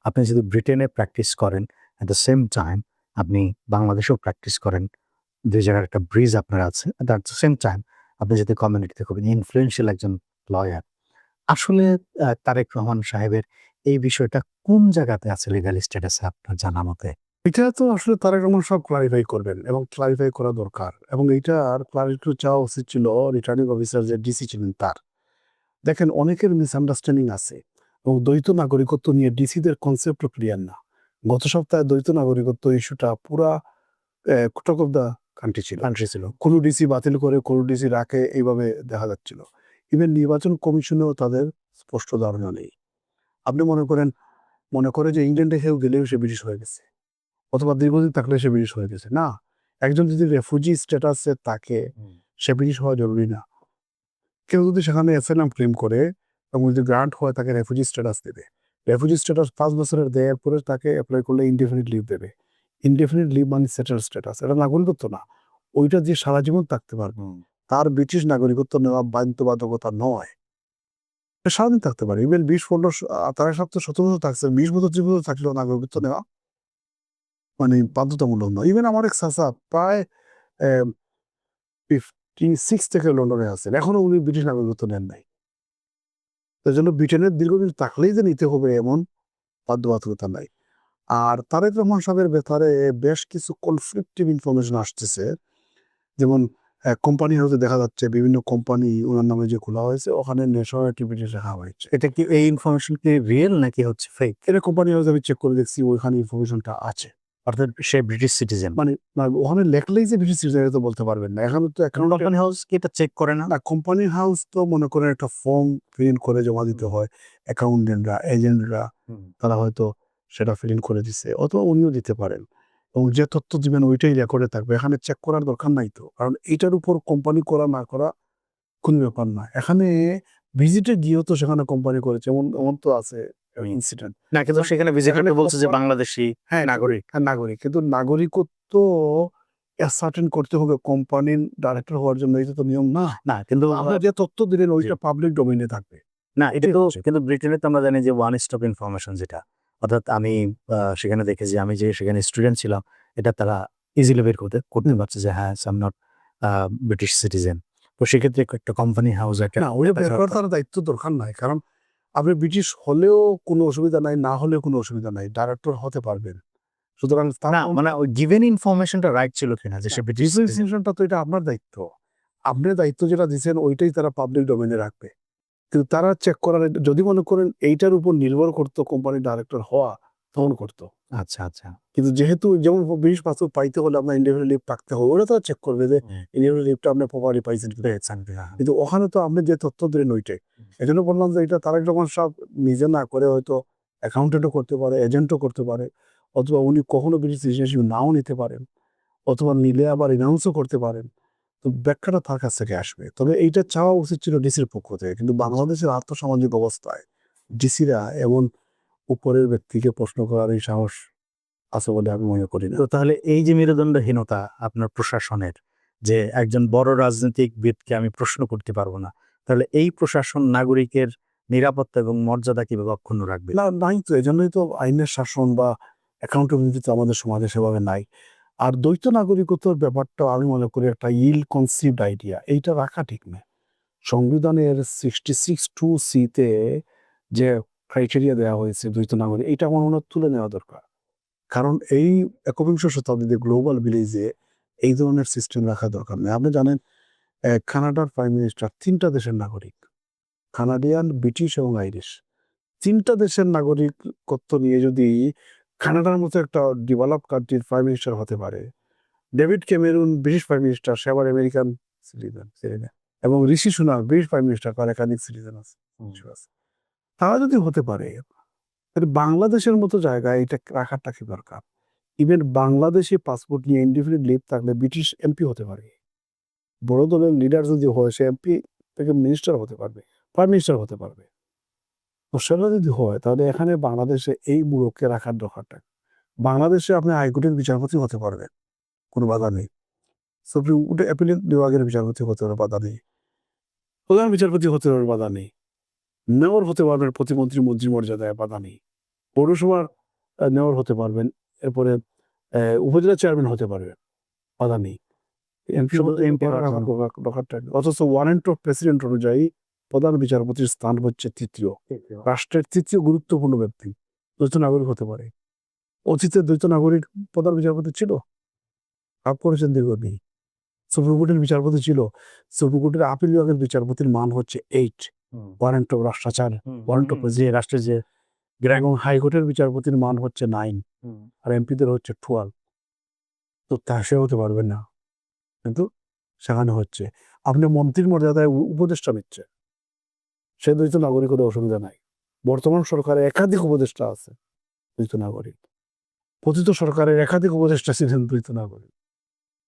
Speaker 2: আপনি যদি ব্রিটেনে প্র্যাকটিস করেন অ্যাট দ্য সেম টাইম আপনি বাংলাদেশেও প্র্যাকটিস করেন, ২ জায়গার একটা ব্রিজ আপনার আছে। অ্যাট দ্য সেম টাইম আপনি যদি কমিউনিটিতে খুব ইনফ্লুয়েন্সিয়াল একজন লয়ার। আসলে তারেক রহমান সাহেবের এই বিষয়টা কোন জায়গাতে আছে লিগ্যাল স্ট্যাটাসে আপনার জানা মতে?
Speaker 1: এটা তো আসলে তারেক রহমান সব ক্লারিফাই করবেন এবং ক্লারিফাই করা দরকার এবং এইটার ক্লারিটি চাওয়া উচিত ছিল রিটার্নিং অফিসার যে ডিসি ছিলেন তার। দেখেন অনেকের মিসআন্ডারস্ট্যান্ডিং আছে এবং দ্বৈত নাগরিকত্ব নিয়ে ডিসিদের কনসেপ্টও ক্লিয়ার না। গত সপ্তাহে দ্বৈত নাগরিকত্ব ইস্যুটা পুরা টক অফ দ্য কান্ট্রি ছিল। কোনো ডিসি বাতিল করে কোনো ডিসি রাখে এইভাবে দেখা যাচ্ছিল। ইভেন নির্বাচন কমিশনেও তাদের স্পষ্ট ধারণা নেই। আপনি মনে করে যে ইংল্যান্ডে কেউ গেলেও সে ব্রিটিশ হয়ে গেছে অথবা দীর্ঘদিন থাকলে সে ব্রিটিশ হয়ে গেছে। না, একজন যদি রেফিউজি স্ট্যাটাসে থাকে সে ব্রিটিশ হওয়া জরুরি না। কেউ যদি সেখানে অ্যাসাইলাম ক্লেম করে এবং যদি গ্রান্ট হয় তাকে রেফিউজি স্ট্যাটাস দেবে। রেফিউজি স্ট্যাটাস ৫ বছরের দেওয়ার পরে তাকে অ্যাপ্লাই করলে ইনডেফিনিট লিভ দেবে। ইনডেফিনিট লিভ মানে সেটেল স্ট্যাটাস, এটা নাগরিকত্ব না। ওইটা যে সারা জীবন থাকতে পারবে তার ব্রিটিশ নাগরিকত্ব নেওয়া বাধ্যবাধকতা নয়। সে সারাদিন থাকতে পারে। ইভেন ২০-১৫ তার সপ্তাহে ১৭ বছর থাকছে, ২০ বছর ৩০ বছর থাকলেও নাগরিকত্ব নেওয়া মানে বাধ্যতামূলক নয়। ইভেন আমার এক চাচা প্রায় 56 থেকে লন্ডনে আছেন, এখনো উনি ব্রিটিশ নাগরিকত্ব নেন নাই। তার জন্য ব্রিটেনের দীর্ঘদিন থাকলেই যে নিতে হবে এমন বাধ্যবাধকতা নাই। আর তারেক রহমান সাহেবের ব্যাপারে বেশ কিছু কনফ্লিক্টিভ ইনফরমেশন আসতেছে। যেমন কোম্পানি হাউসে দেখা যাচ্ছে বিভিন্ন কোম্পানি ওনার নামে যে খোলা হয়েছে ওখানে ন্যাশনালিটি ব্রিটিশ রাখা হয়েছে।
Speaker 2: এটা কি এই ইনফরমেশন কি রিয়েল নাকি হচ্ছে ফেক?
Speaker 1: এটা কোম্পানি হাউসে আমি চেক করে দেখছি, ওইখানে ইনফরমেশনটা আছে।
Speaker 2: অর্থাৎ সে ব্রিটিশ সিটিজেন।
Speaker 1: মানে না, ওখানে লেখলেই যে ব্রিটিশ সিটিজেন তো বলতে পারবেন না। এখানে তো অ্যাকাউন্ট
Speaker 2: কোম্পানি হাউস কি এটা চেক করে না?
Speaker 1: না, কোম্পানি হাউস তো মনে করেন একটা ফর্ম ফিল ইন করে জমা দিতে হয়। অ্যাকাউন্টেন্টরা, এজেন্টরা তারা হয়তো সেটা ফিল ইন করে দিছে অথবা উনিও দিতে পারেন এবং যে তথ্য দিবেন ওইটাই রেকর্ডে থাকবে। এখানে চেক করার দরকার নাই তো, কারণ এইটার উপর কোম্পানি করা না করা কোনো ব্যাপার না। এখানে ভিজিটে গিয়েও তো সেখানে কোম্পানি করেছে, এমন তো আছে ইনসিডেন্ট।
Speaker 2: না, কিন্তু সেখানে ভিজিটর
Speaker 1: এখানে
Speaker 2: বলছে যে
Speaker 1: কোম্পানি-
Speaker 2: বাংলাদেশি নাগরিক।
Speaker 1: নাগরিক, কিন্তু নাগরিকত্ব সার্টেন করতে হবে কোম্পানির ডাইরেক্টর হওয়ার জন্য, এটা তো নিয়ম না।
Speaker 2: না, কিন্তু
Speaker 1: আপনার যে তথ্য দিলেন ওইটা পাবলিক ডোমেইনে থাকবে।
Speaker 2: না, এটা
Speaker 1: এটাই
Speaker 2: তো
Speaker 1: হচ্ছে।
Speaker 2: কিন্তু ব্রিটেনে তো আমরা জানি যে ওয়ান স্টপ ইনফরমেশন যেটা, অর্থাৎ আমি সেখানে দেখেছি, আমি যে সেখানে স্টুডেন্ট ছিলাম, এটা তারা ইজিলি বের করতে পারছে যে হ্যাঁ I am not British citizen. তো সেক্ষেত্রে একটা কোম্পানি হাউস একটা
Speaker 1: না, ওই বের করার তার দায়িত্ব দরকার নাই, কারণ আপনি ব্রিটিশ হলেও কোনো অসুবিধা নাই, না হলেও কোনো অসুবিধা নাই, ডাইরেক্টর হতে পারবেন। সুতরাং
Speaker 2: না, মানে ওই গিভেন ইনফরমেশনটা রাইট ছিল কিনা যে সে ব্রিটিশ সিটিজেন।
Speaker 1: ডিসিশনটা তো এটা আপনার দায়িত্ব। আপনি দায়িত্ব যেটা দিচ্ছেন ওইটাই তারা পাবলিক ডোমেইনে রাখবে। কিন্তু তারা চেক করার, যদি মনে করেন এইটার উপর নির্ভর করতো কোম্পানির ডাইরেক্টর হওয়া, তখন করতো।
Speaker 2: আচ্ছা, আচ্ছা।
Speaker 1: কিন্তু যেহেতু যেমন ব্রিটিশ পাসপোর্ট পাইতে হলে আপনার ইন্ডিভিজুয়াল লিভ থাকতে হবে, ওরা তো চেক করবে যে ইন্ডিভিজুয়াল লিভটা আপনি প্রপারলি পাইছেন কিনা। কিন্তু ওখানে তো আপনি যে তথ্য দিলেন ওইটাই। এই জন্য বললাম যে এটা তারেক রহমান সাহেব নিজে না করে হয়তো অ্যাকাউন্টেন্টও করতে পারে, এজেন্টও করতে পারে, অথবা উনি কখনো ব্রিটিশ সিটিজেনশিপ নাও নিতে পারেন, অথবা নিলে আবার রিনাউন্সও করতে পারেন। তো ব্যাখ্যাটা তার কাছ থেকে আসবে। তবে এইটা চাওয়া উচিত ছিল ডিসির পক্ষ থেকে, কিন্তু বাংলাদেশের আর্থসামাজিক অবস্থায় ডিসিরা এমন উপরের ব্যক্তিকে প্রশ্ন করার এই সাহস আছে বলে আমি মনে করি না।
Speaker 2: তো তাহলে এই যে মেরুদণ্ডহীনতা আপনার প্রশাসনের, যে একজন বড় রাজনীতিকবিদকে আমি প্রশ্ন করতে পারবো না, তাহলে এই প্রশাসন নাগরিকের নিরাপত্তা এবং মর্যাদা কিভাবে অক্ষুণ্ণ রাখবে?
Speaker 1: না, নাই তো। এজন্যই তো আইনের শাসন বা অ্যাকাউন্টেবিলিটি তো আমাদের সমাজে সেভাবে নাই। আর দ্বৈত নাগরিকত্বের ব্যাপারটা আমি মনে করি একটা ইল কনসিভড আইডিয়া। এইটা রাখা ঠিক না। সংবিধানের 66(2)(c) তে যে ক্রাইটেরিয়া দেওয়া হয়েছে দ্বৈত নাগরিক, এইটা আমার মনে হয় তুলে নেওয়া দরকার। কারণ এই একবিংশ শতাব্দীতে গ্লোবাল ভিলেজে এই ধরনের সিস্টেম রাখা দরকার নেই। আপনি জানেন কানাডার প্রাইম মিনিস্টার ৩ টা দেশের নাগরিক। কানাডিয়ান, ব্রিটিশ এবং আইরিশ। ৩ টা দেশের নাগরিকত্ব নিয়ে যদি কানাডার মতো একটা ডেভেলপড কান্ট্রির প্রাইম মিনিস্টার হতে পারে, David Cameron British prime minister, সে আবার আমেরিকান সিটিজেন, এবং Rishi Sunak British prime minister, তার একাধিক সিটিজেন আছে। তারা যদি হতে পারে, তাহলে বাংলাদেশের মতো জায়গায় এটা রাখাটা কি দরকার? ইভেন বাংলাদেশি পাসপোর্ট নিয়ে ইনডিফিনিট লিভ থাকলে ব্রিটিশ এমপি হতে পারে। বড় দলের লিডার যদি হয় সে এমপি থেকে মিনিস্টার হতে পারবে, প্রাইম মিনিস্টার হতে পারবে। তো সেটা যদি হয় তাহলে এখানে বাংলাদেশে এই বুড়োকে রাখার দরকারটা। বাংলাদেশে আপনি হাইকোর্টের বিচারপতি হতে পারবেন, কোনো বাধা নেই। সুপ্রিম কোর্টে অ্যাপিলেট বিভাগের বিচারপতি হতে পারে, বাধা নেই। প্রধান বিচারপতি হতে পারে, বাধা নেই। মেয়র হতে পারবেন, প্রতিমন্ত্রী মন্ত্রী মর্যাদায়, বাধা নেই। পৌরসভার মেয়র হতে পারবেন, এরপরে উপজেলা চেয়ারম্যান হতে পারবেন, বাধা নেই। এমপি
Speaker 2: শুধু MP হওয়ার জন্য।
Speaker 1: অথচ ওয়ারেন্ট অফ প্রেসিডেন্ট অনুযায়ী প্রধান বিচারপতির স্থান হচ্ছে তৃতীয়, রাষ্ট্রের তৃতীয় গুরুত্বপূর্ণ ব্যক্তি, দ্বৈত নাগরিক হতে পারে। অতীতে দ্বৈত নাগরিক প্রধান বিচারপতি ছিল, ভাগ করেছেন দীর্ঘদিন। সুপ্রিম কোর্টের বিচারপতি ছিল, সুপ্রিম কোর্টের আপিল বিভাগের বিচারপতির মান হচ্ছে 8, ওয়ারেন্ট অফ রাষ্ট্রাচার, ওয়ারেন্ট অফ
Speaker 2: যে রাষ্ট্রের যে
Speaker 1: এবং হাইকোর্টের বিচারপতির মান হচ্ছে 9, আর এমপিদের হচ্ছে 12। তো তা সে হতে পারবেন না, কিন্তু সেখানে হচ্ছে। আপনি মন্ত্রীর মর্যাদায় উপদেষ্টা নিচ্ছে, সে দ্বৈত নাগরিক হলে অসুবিধা নাই। বর্তমান সরকারে একাধিক উপদেষ্টা আছে দ্বৈত নাগরিক, পতিত সরকারের একাধিক উপদেষ্টা ছিলেন দ্বৈত নাগরিক,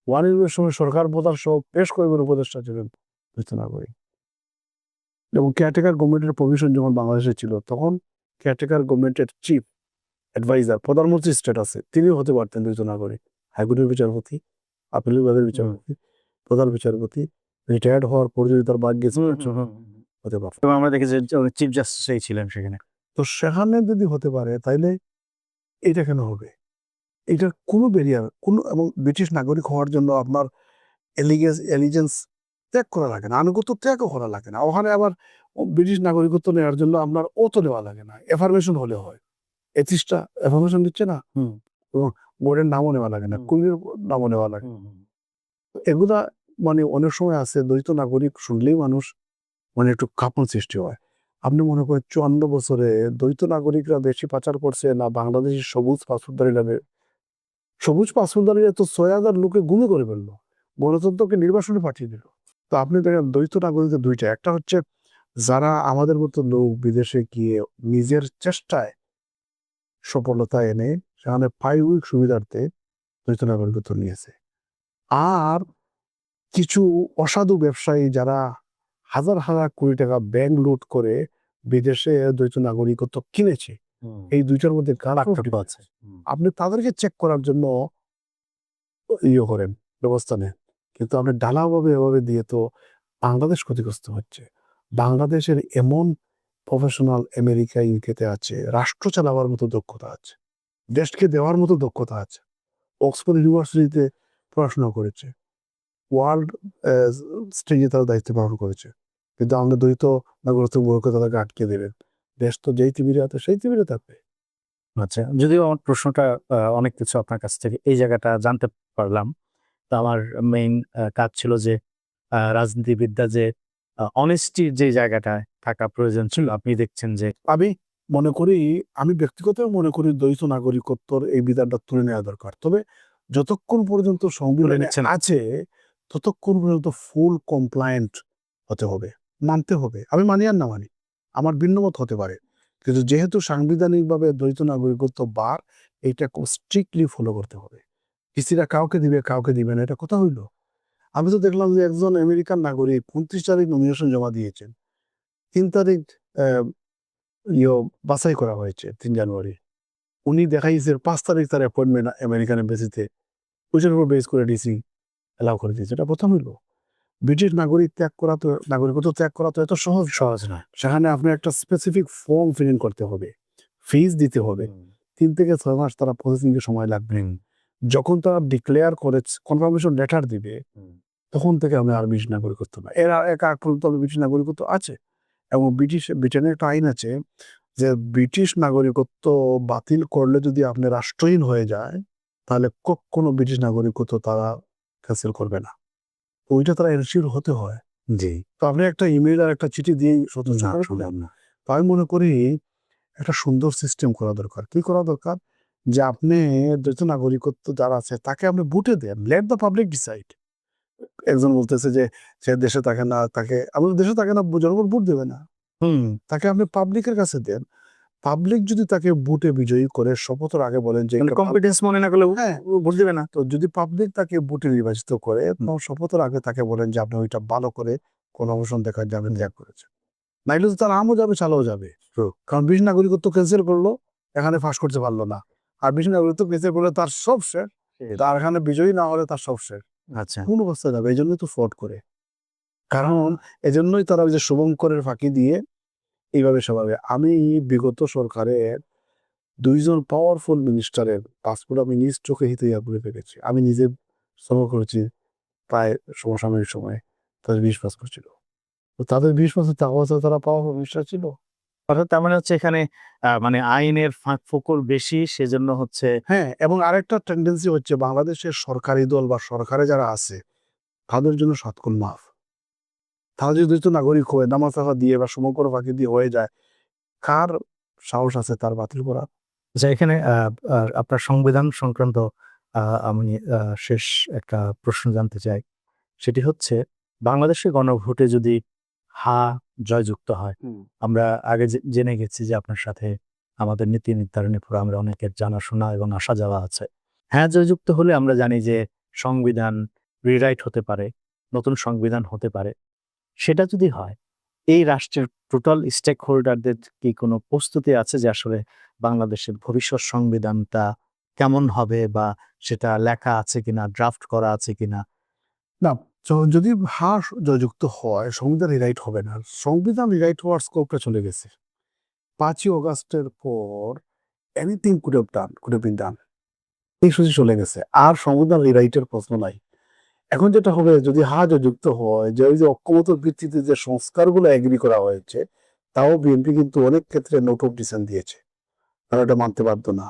Speaker 1: ওয়ানির সময় সরকার প্রধান সহ বেশ কয়েকজন উপদেষ্টা ছিলেন দ্বৈত নাগরিক। এবং কেয়ারটেকার গভর্নমেন্টের প্রভিশন যখন বাংলাদেশে ছিল, তখন কেয়ারটেকার গভর্নমেন্টের চিফ অ্যাডভাইজার, প্রধানমন্ত্রী স্ট্যাটাসে, তিনি হতে পারতেন দ্বৈত নাগরিক। হাইকোর্টের বিচারপতি, আপিল বিভাগের বিচারপতি, প্রধান বিচারপতি রিটায়ার্ড হওয়ার পর যদি তার ভাগ্যে হতে পারত।
Speaker 2: এবং আমরা দেখি যে চিফ জাস্টিসই ছিলেন সেখানে।
Speaker 1: তো সেখানে যদি হতে পারে, তাইলে এটা কেন হবে? এটার কোনো ব্যারিয়ার, কোনো, এবং ব্রিটিশ নাগরিক হওয়ার জন্য আপনার এলিজেন্স ত্যাগ করা লাগে না, আনুগত্য ত্যাগও করা লাগে না। ওখানে আবার ব্রিটিশ নাগরিকত্ব নেওয়ার জন্য আপনার ওতো নেওয়া লাগে না, এফার্মেশন হলে হয়। এথিস্টটা এফার্মেশন দিচ্ছে না, এবং বোর্ডের নামও নেওয়া লাগে না, কুমির নামও নেওয়া লাগে। এগুলা মানে অনেক সময় আছে, দ্বৈত নাগরিক শুনলেই মানুষ মানে একটু কাঁপন সৃষ্টি হয়। আপনি মনে করেন 54 বছরে দ্বৈত নাগরিকরা বেশি পাচার করছে না বাংলাদেশের সবুজ পাসপোর্টধারীরা? সবুজ পাসপোর্টধারীরা তো 6000 লোকে গুম করে ফেললো, গণতন্ত্রকে নির্বাসনে পাঠিয়ে দিল। তো আপনি দেখেন দ্বৈত নাগরিকদের দুইটা, একটা হচ্ছে যারা আমাদের মতো লোক বিদেশে গিয়ে নিজের চেষ্টায় সফলতা এনে সেখানে পারিবারিক সুবিধার্থে দ্বৈত নাগরিকত্ব নিয়েছে, আর কিছু অসাধু ব্যবসায়ী যারা হাজার হাজার কোটি টাকা ব্যাংক লুট করে বিদেশে দ্বৈত নাগরিকত্ব কিনেছে। এই দুইটার মধ্যে কার আছে? আপনি তাদেরকে চেক করার জন্য করেন, ব্যবস্থা নেন, কিন্তু আপনি ঢালাওভাবে এভাবে দিয়ে তো বাংলাদেশ ক্ষতিগ্রস্ত হচ্ছে। বাংলাদেশের এমন প্রফেশনাল আমেরিকা ইউকেতে আছে, রাষ্ট্র চালাবার মতো দক্ষতা আছে, দেশকে দেওয়ার মতো দক্ষতা আছে, অক্সফোর্ড ইউনিভার্সিটিতে পড়াশোনা করেছে, ওয়ার্ল্ড স্টেজে তারা দায়িত্ব পালন করেছে, কিন্তু আমাদের দ্বৈত নাগরিকত্ব মূলকে তাদেরকে আটকে দেবেন। দেশ তো যেই টিভিতে আছে সেই টিভিতে থাকবে।
Speaker 2: আচ্ছা, যদিও আমার প্রশ্নটা অনেক কিছু আপনার কাছ থেকে এই জায়গাটা জানতে পারলাম। তো আমার মেইন কাজ ছিল যে রাজনীতিবিদ্যা যে অনেস্টির যে জায়গাটায় থাকা প্রয়োজন ছিল, আপনি দেখছেন যে
Speaker 1: আমি মনে করি, আমি ব্যক্তিগতভাবে মনে করি দ্বৈত নাগরিকত্বর এই বিধানটা তুলে নেওয়া দরকার। তবে যতক্ষণ পর্যন্ত সংবিধানে
Speaker 2: নিচ্ছেন।
Speaker 1: আছে ততক্ষণ পর্যন্ত ফুল কমপ্লায়েন্ট হতে হবে, মানতে হবে। আমি মানি আর না মানি, আমার ভিন্নমত হতে পারে, কিন্তু যেহেতু সাংবিধানিকভাবে দ্বৈত নাগরিকত্ব বার, এইটা খুব স্ট্রিক্টলি ফলো করতে হবে। কিসিরা কাউকে দিবে কাউকে দিবে না, এটা কথা হইল? আমি তো দেখলাম যে একজন আমেরিকান নাগরিক 29 তারিখ নমিনেশন জমা দিয়েছেন, 3 তারিখ বাছাই করা হয়েছে 3 জানুয়ারি। উনি দেখাইছে 5 তারিখ তার অ্যাপয়েন্টমেন্ট আমেরিকান এম্বাসিতে, ওইটার উপর বেস করে ডিসি অ্যালাউ করে দিয়েছে। এটা প্রথম হইল। ব্রিটিশ নাগরিকত্ব ত্যাগ করা তো এত সহজ
Speaker 2: না।
Speaker 1: সেখানে আপনার একটা স্পেসিফিক ফর্ম ফিল ইন করতে হবে, ফিজ দিতে হবে, 3 থেকে 6 মাস তারা প্রসেসিংয়ে সময় লাগবে। যখন তারা ডিক্লেয়ার করে কনফার্মেশন লেটার দিবে, তখন থেকে আমি আর ব্রিটিশ নাগরিকত্ব না, এর আগ পর্যন্ত আমি ব্রিটিশ নাগরিকত্ব আছে। এবং ব্রিটেনের একটা আইন আছে যে ব্রিটিশ নাগরিকত্ব বাতিল করলে যদি আপনি রাষ্ট্রহীন হয়ে যায়, তাহলে কখনো ব্রিটিশ নাগরিকত্ব তারা ক্যান্সেল করবে না। ওইটা তারা এনশিওর হতে হয়।
Speaker 2: জি,
Speaker 1: তো আপনি একটা ইমেল আর একটা চিঠি দিয়ে
Speaker 2: সম্ভব না।
Speaker 1: তো আমি মনে করি একটা সুন্দর সিস্টেম করা দরকার। কি করা দরকার? যে আপনি দ্বৈত নাগরিকত্ব যারা আছে তাকে আপনি ভোটে দেন, লেট দ্য পাবলিক ডিসাইড। একজন বলতেছে যে সে দেশে থাকে না, তাকে আমাদের দেশে থাকে না, জনগণ ভোট দেবে না, তাকে আপনি পাবলিকের কাছে দেন। পাবলিক যদি তাকে ভোটে বিজয়ী করে শপথের আগে বলেন যে
Speaker 2: কম্পিটেন্স মনে না করলে ভোট দেবে না।
Speaker 1: তো যদি পাবলিক তাকে ভোটে নির্বাচিত করে, তখন শপথের আগে তাকে বলেন যে আপনি ওইটা ভালো করে কোন অবসর দেখার যে আপনি ত্যাগ করেছেন। নাইলে তো তার আমও যাবে, চালাও যাবে। কারণ ব্রিটিশ নাগরিকত্ব ক্যান্সেল করলো, এখানে ফাঁস করতে পারলো না, আর বেশি নাগরিকত্ব পেয়েছে বলে তার সব শেষ, তার এখানে বিজয়ী না হলে তার সব শেষ,
Speaker 2: আচ্ছা,
Speaker 1: কোন অবস্থা যাবে? এই জন্যই তো ফ্রড করে, কারণ এজন্যই তারা ওই যে শুভঙ্করের ফাঁকি দিয়ে এইভাবে স্বভাবে। আমি বিগত সরকারের 2 জন পাওয়ারফুল মিনিস্টারের পাসপোর্ট আমি নিজ চোখে হিতে ঘুরে ফেলেছি। আমি নিজে সফর করেছি প্রায় সমসাময়িক সময়ে, তাদের 20 পাসপোর্ট ছিল। তো তাদের 20 পাসপোর্ট টাকা পয়সা তারা পাওয়ারফুল মিনিস্টার ছিল।
Speaker 2: অর্থাৎ তার মানে হচ্ছে এখানে মানে আইনের ফাঁক-ফোকর বেশি, সেজন্য হচ্ছে
Speaker 1: হ্যাঁ, এবং আরেকটা টেন্ডেন্সি হচ্ছে বাংলাদেশের সরকারি দল বা সরকারে যারা আছে তাদের জন্য সৎকুল মাফ। তারা যদি দ্বৈত নাগরিক হয়ে নামাজ টাকা দিয়ে বা সমগ্র ফাঁকি দিয়ে হয়ে যায়, কার সাহস আছে তার বাতিল করার?
Speaker 2: আচ্ছা, এখানে আপনার সংবিধান সংক্রান্ত আমি শেষ একটা প্রশ্ন জানতে চাই। সেটি হচ্ছে, বাংলাদেশের গণভোটে যদি হা জয়যুক্ত হয়, আমরা আগে জেনে গেছি যে আপনার সাথে আমাদের নীতি নির্ধারণী ফোরামের অনেকের জানাশোনা এবং আসা যাওয়া আছে। হ্যাঁ জয়যুক্ত হলে আমরা জানি যে সংবিধান রিরাইট হতে পারে, নতুন সংবিধান হতে পারে। সেটা যদি হয়, এই রাষ্ট্রের টোটাল স্টেক হোল্ডারদের কি কোনো প্রস্তুতি আছে যে আসলে বাংলাদেশের ভবিষ্যৎ সংবিধানটা কেমন হবে, বা সেটা লেখা আছে কিনা, ড্রাফট করা আছে কিনা?
Speaker 1: না, যদি জয়যুক্ত হয় সংবিধান রিরাইট হবে না। সংবিধান রিরাইট হওয়ার স্কোপটা চলে গেছে। 5ই অগাস্টের পর এনিথিং কুড হ্যাভ বিন ডান। এই সুযোগ চলে গেছে। আর সংবিধান রিরাইটের প্রশ্ন নাই। এখন যেটা হবে, যদি জয়যুক্ত হয়, যে ওই যে ঐক্যমতের ভিত্তিতে যে সংস্কারগুলো এগ্রি করা হয়েছে, তাও বিএনপি কিন্তু অনেক ক্ষেত্রে নোট অফ ডিসেন্ট দিয়েছে। তারা এটা মানতে পারত না।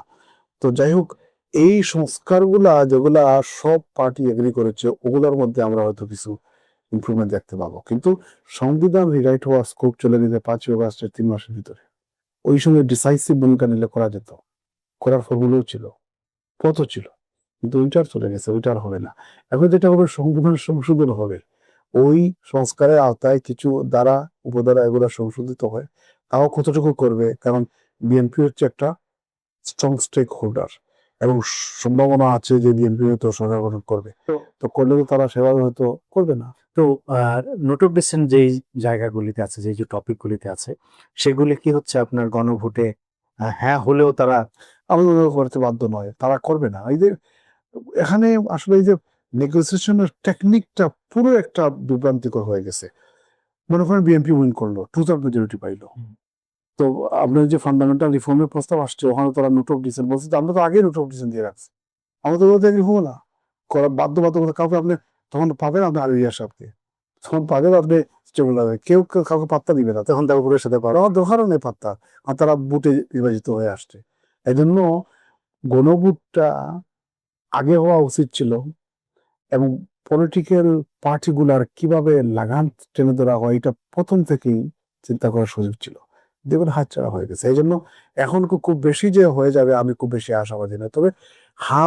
Speaker 1: তো যাই হোক, এই সংস্কারগুলা যেগুলা সব পার্টি এগ্রি করেছে, ওগুলোর মধ্যে আমরা হয়তো কিছু ইমপ্রুভমেন্ট দেখতে পাবো। কিন্তু সংবিধান রিরাইট হওয়ার স্কোপ চলে গেছে 5ই অগাস্টের 3 মাসের ভিতরে। ওই সময় ডিসাইসিভ ভূমিকা নিলে করা যেত, করার ফর্মুলাও ছিল, পথও ছিল, কিন্তু ওইটার চলে গেছে, ওইটা আর হবে না। এখন যেটা হবে, সংবিধান সংশোধন হবে। ওই সংস্কারের আওতায় কিছু দ্বারা উপধারা এগুলো সংশোধিত হয়, তাও কতটুকু করবে, কারণ বিএনপি হচ্ছে একটা স্ট্রং স্টেক হোল্ডার এবং সম্ভাবনা আছে যে বিএনপি হয়তো সরকার গঠন করবে। তো করলে তো তারা সেভাবে হয়তো করবে না।
Speaker 2: তো নোট অফ ডিসেন্ট যেই জায়গাগুলিতে আছে, যে টপিকগুলিতে আছে, সেগুলি কি হচ্ছে আপনার গণভোটে হ্যাঁ হলেও তারা
Speaker 1: আমি মনে করি করতে বাধ্য নয়, তারা করবে না। এই যে এখানে আসলে এই যে নেগোসিয়েশনের টেকনিকটা পুরো একটা বিভ্রান্তিকর হয়ে গেছে। মনে করেন বিএনপি উইন করলো, 2/3 মেজরিটি পাইলো। তো আপনার যে ফান্ডামেন্টাল রিফর্মের প্রস্তাব আসছে, ওখানে তারা নোট অফ ডিসেন্ট বলছে, আমরা তো আগেই নোট অফ ডিসেন্ট দিয়ে রাখছি, আমরা তো বলতে এগ্রি হবো না। করা বাধ্যবাধকতা কাউকে আপনি তখন পাবেন, আপনি আলিয়া সাহেবকে তখন পাবেন, আপনি স্টেবল হবে, কেউ কাউকে পাত্তা দিবে না, তখন তার উপরের সাথে পারো দরকারও নেই পাত্তা, আর তারা বুটে নির্বাচিত হয়ে আসছে। এই জন্য গণভোটটা আগে হওয়া উচিত ছিল, এবং পলিটিক্যাল পার্টিগুলার কিভাবে লাগাম টেনে ধরা হয় এটা প্রথম থেকেই চিন্তা করার সুযোগ ছিল। দেখুন হাতছাড়া হয়ে গেছে। এই জন্য এখন খুব বেশি যে হয়ে যাবে আমি খুব বেশি আশাবাদী নয়। তবে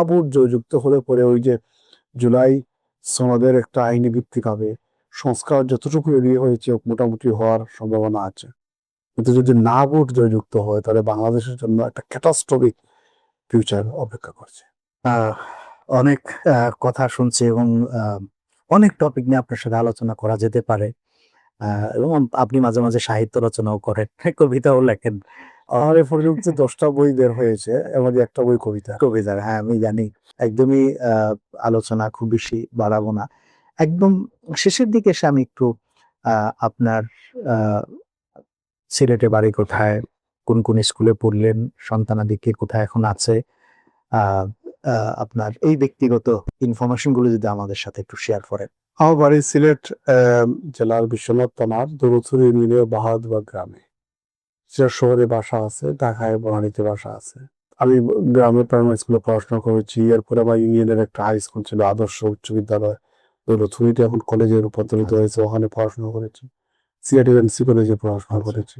Speaker 1: ভোট জয়যুক্ত হলে পরে ওই যে জুলাই সনদের একটা আইনি ভিত্তি পাবে, সংস্কার যতটুকু এগিয়ে হয়েছে মোটামুটি হওয়ার সম্ভাবনা আছে। কিন্তু যদি না ভোট জয়যুক্ত হয়, তাহলে বাংলাদেশের জন্য একটা ক্যাটাস্ট্রফিক ফিউচার অপেক্ষা করছে।
Speaker 2: আহ, অনেক কথা শুনছি, এবং অনেক টপিক নিয়ে আপনার সাথে আলোচনা করা যেতে পারে। এবং আপনি মাঝে মাঝে সাহিত্য রচনাও করেন, কবিতাও লেখেন।
Speaker 1: আমার এ পর্যন্ত 10টা বই বের হয়েছে, এর মধ্যে একটা বই কবিতা।
Speaker 2: কবিতা, হ্যাঁ আমি জানি। একদমই আলোচনা খুব বেশি বাড়াবো না। একদম শেষের দিকে এসে আমি একটু আপনার আহ, সিলেটে বাড়ি কোথায়, কোন কোন স্কুলে পড়লেন, সন্তানাদি কে কোথায় এখন আছে, আহ, আপনার এই ব্যক্তিগত ইনফরমেশন গুলো যদি আমাদের সাথে একটু শেয়ার করেন।
Speaker 1: আমার বাড়ি সিলেট জেলার বিশ্বনাথ থানার দৌলতপুর ইউনিয়নের বাহাদুরা গ্রামে। সিলেট শহরে বাসা আছে, ঢাকায় বনানীতে বাসা আছে। আমি গ্রামের প্রাইমারি স্কুলে পড়াশোনা করেছি। এরপরে আমার ইউনিয়নের একটা হাই স্কুল ছিল, আদর্শ উচ্চ বিদ্যালয় দৌলতপুরিতে এখন কলেজে রূপান্তরিত হয়েছে, ওখানে পড়াশোনা করেছি। সিলেট ইউএনসি কলেজে পড়াশোনা করেছি।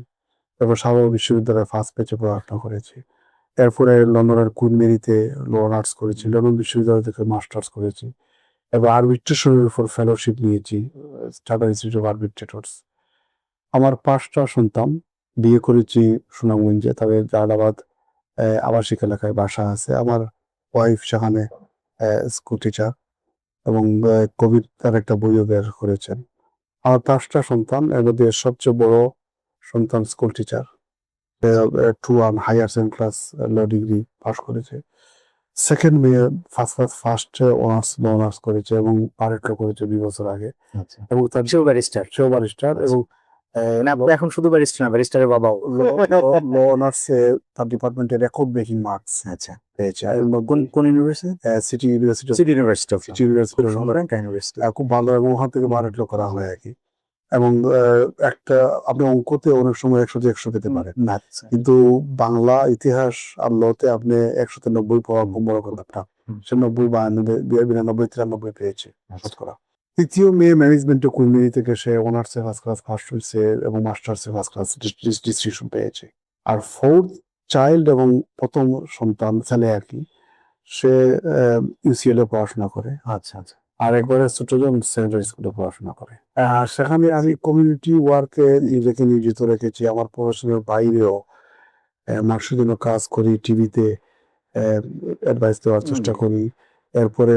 Speaker 1: তারপর সাভার বিশ্ববিদ্যালয়ে ফার্স্ট ব্যাচে পড়াশোনা করেছি। এরপরে লন্ডনের কুইন মেরিতে ল অনার্স করেছি, লন্ডন বিশ্ববিদ্যালয় থেকে মাস্টার্স করেছি। এবার আরবিট্রেশনের উপর ফেলোশিপ নিয়েছি, টাটা ইনস্টিটিউট অফ আরবিট্রেটরস। আমার 5টা সন্তান, বিয়ে করেছি সুনামগঞ্জে, তবে জালালাবাদ আবাসিক এলাকায় বাসা আছে। আমার ওয়াইফ সেখানে স্কুল টিচার, এবং কবিতার একটা বইও বের করেছেন। আমার 5টা সন্তান, এর মধ্যে সবচেয়ে বড় সন্তান school teacher, 2-1 higher second class law degree pass করেছে। সেকেন্ড মেয়ে ফার্স্ট অনার্স করেছে এবং আরেকটা করেছে 2 বছর আগে,
Speaker 2: আচ্ছা,
Speaker 1: এবং তার
Speaker 2: সেও ব্যারিস্টার।
Speaker 1: সেও ব্যারিস্টার এবং
Speaker 2: না, আপনি এখন শুধু ব্যারিস্টার না, ব্যারিস্টারের বাবাও।
Speaker 1: ল অনার্সে তার ডিপার্টমেন্টে রেকর্ড ব্রেকিং মার্কস
Speaker 2: আচ্ছা,
Speaker 1: পেয়েছে।
Speaker 2: কোন university?
Speaker 1: City university,
Speaker 2: city university of
Speaker 1: city university
Speaker 2: সুন্দর একটা ইউনিভার্সিটি।
Speaker 1: খুব ভালো, এবং ওখান থেকে বারেটলো করা হয় আর কি। এবং একটা আপনি অঙ্কতে অনেক সময় 100-100 পেতে পারেন,
Speaker 2: আচ্ছা,
Speaker 1: কিন্তু বাংলা ইতিহাস আর লতে আপনি 100-90 পাওয়া খুব বড় কথা। সে 90, 92, 93 পেয়েছে শতকরা। তৃতীয় মেয়ে ম্যানেজমেন্টে কুইমিনি থেকে, সে অনার্সে ফার্স্ট ক্লাস ফার্স্ট হয়েছে এবং মাস্টার্সে ফার্স্ট ক্লাস ডিস্ট্রিবিউশন পেয়েছে। আর ফোর্থ চাইল্ড এবং প্রথম সন্তান ছেলে আর কি, সে ইউসিএল এ পড়াশোনা করে।
Speaker 2: আচ্ছা, আচ্ছা,
Speaker 1: আর একবারে ছোটজন সেকেন্ডারি স্কুলে পড়াশোনা করে। আর সেখানে আমি কমিউনিটি ওয়ার্কে নিজেকে নিয়োজিত রেখেছি। আমার পড়াশোনার বাইরেও মানুষের জন্য কাজ করি, টিভিতে অ্যাডভাইস দেওয়ার চেষ্টা করি। এরপরে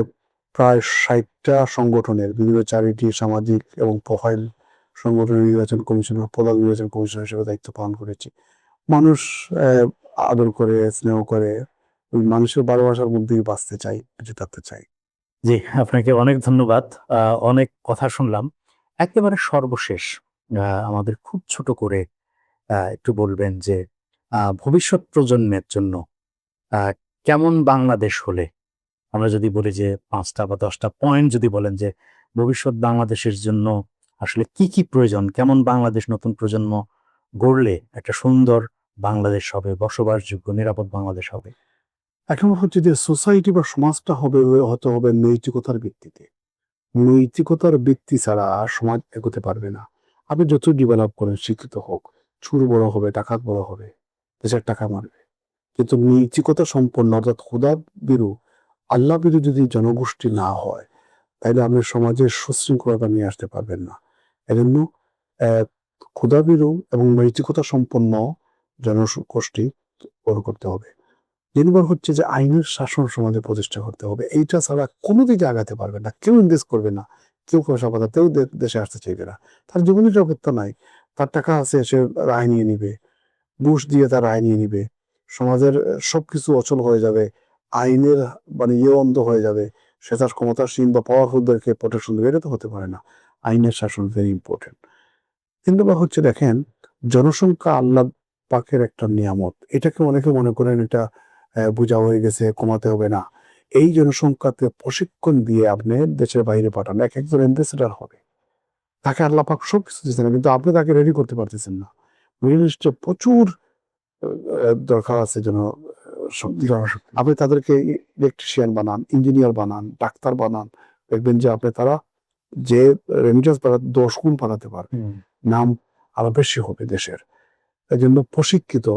Speaker 1: প্রায় 60টা সংগঠনের বিভিন্ন চ্যারিটি, সামাজিক এবং প্রোফাইল সংগঠনের নির্বাচন কমিশনার, প্রধান নির্বাচন কমিশনার হিসেবে দায়িত্ব পালন করেছি। মানুষ আদর করে, স্নেহ করে, ওই মানুষের ভালোবাসার মধ্যেই বাঁচতে চাই, বেঁচে থাকতে চাই।
Speaker 2: জি, আপনাকে অনেক ধন্যবাদ। অনেক কথা শুনলাম। একেবারে সর্বশেষ আমাদের খুব ছোট করে একটু বলবেন যে ভবিষ্যৎ প্রজন্মের জন্য আ কেমন বাংলাদেশ হলে, আমরা যদি বলি যে ৫টা বা ১০টা পয়েন্ট যদি বলেন যে ভবিষ্যৎ বাংলাদেশের জন্য আসলে কি, কি প্রয়োজন? কেমন বাংলাদেশ নতুন প্রজন্ম গড়লে একটা সুন্দর বাংলাদেশ হবে, বসবাসযোগ্য নিরাপদ বাংলাদেশ হবে?
Speaker 1: এখন হচ্ছে যে সোসাইটি বা সমাজটা হতে হবে নৈতিকতার ভিত্তিতে। নৈতিকতার ভিত্তি ছাড়া সমাজ এগোতে পারবে না। আপনি যত ডেভেলপ করেন, শিক্ষিত হোক, চুর বড় হবে, ডাকাত বড় হবে, দেশের টাকা মারবে, কিন্তু নৈতিকতা সম্পন্ন অর্থাৎ খোদা বিরু, আল্লাহ বিরু যদি জনগোষ্ঠী না হয়, তাহলে আপনি সমাজের সুশৃঙ্খলতা নিয়ে আসতে পারবেন না। এজন্য খোদা বিরু এবং নৈতিকতা সম্পন্ন জনগোষ্ঠী গড়ে করতে হবে। ২ হচ্ছে যে আইনের শাসন সমাজে প্রতিষ্ঠা করতে হবে। এইটা ছাড়া কোনো দিকে আগাতে পারবে না। কেউ ইনভেস্ট করবে না। কেউ পয়সা পাতা, কেউ দেশে আসতে চাইবে না। তার জীবনের নিরাপত্তা নাই। তার টাকা আছে, সে রায় নিয়ে নিবে। ঘুষ দিয়ে তার রায় নিয়ে নিবে। সমাজের সবকিছু অচল হয়ে যাবে। আইনের মানে অন্ধ হয়ে যাবে। সে তার ক্ষমতাসীন বা পাওয়ারফুলদেরকে প্রোটেকশন দেবে। এটা তো হতে পারে না। আইনের শাসন ভেরি ইম্পর্টেন্ট। ৩ হচ্ছে দেখেন, জনসংখ্যা আল্লাহ পাকের একটা নিয়ামত। এটাকে অনেকে মনে করেন এটা বোঝা হয়ে গেছে, কমাতে হবে না। এই জনসংখ্যাতে প্রশিক্ষণ দিয়ে আপনি দেশের বাইরে পাঠান। একেকজন অ্যাম্বাসেডর হবে। তাকে আল্লাহ পাক সবকিছু দিচ্ছেন, কিন্তু আপনি তাকে রেডি করতে পারতেছেন না। মিডল ইস্টে প্রচুর দরকার আছে জনশক্তি। আপনি তাদেরকে ইলেকট্রিশিয়ান বানান, ইঞ্জিনিয়ার বানান, ডাক্তার বানান, দেখবেন যে তারা যে রেমিটেন্স 10 গুণ বাড়াতে পারবে। নাম আরো বেশি হবে দেশের। এজন্য প্রশিক্ষিত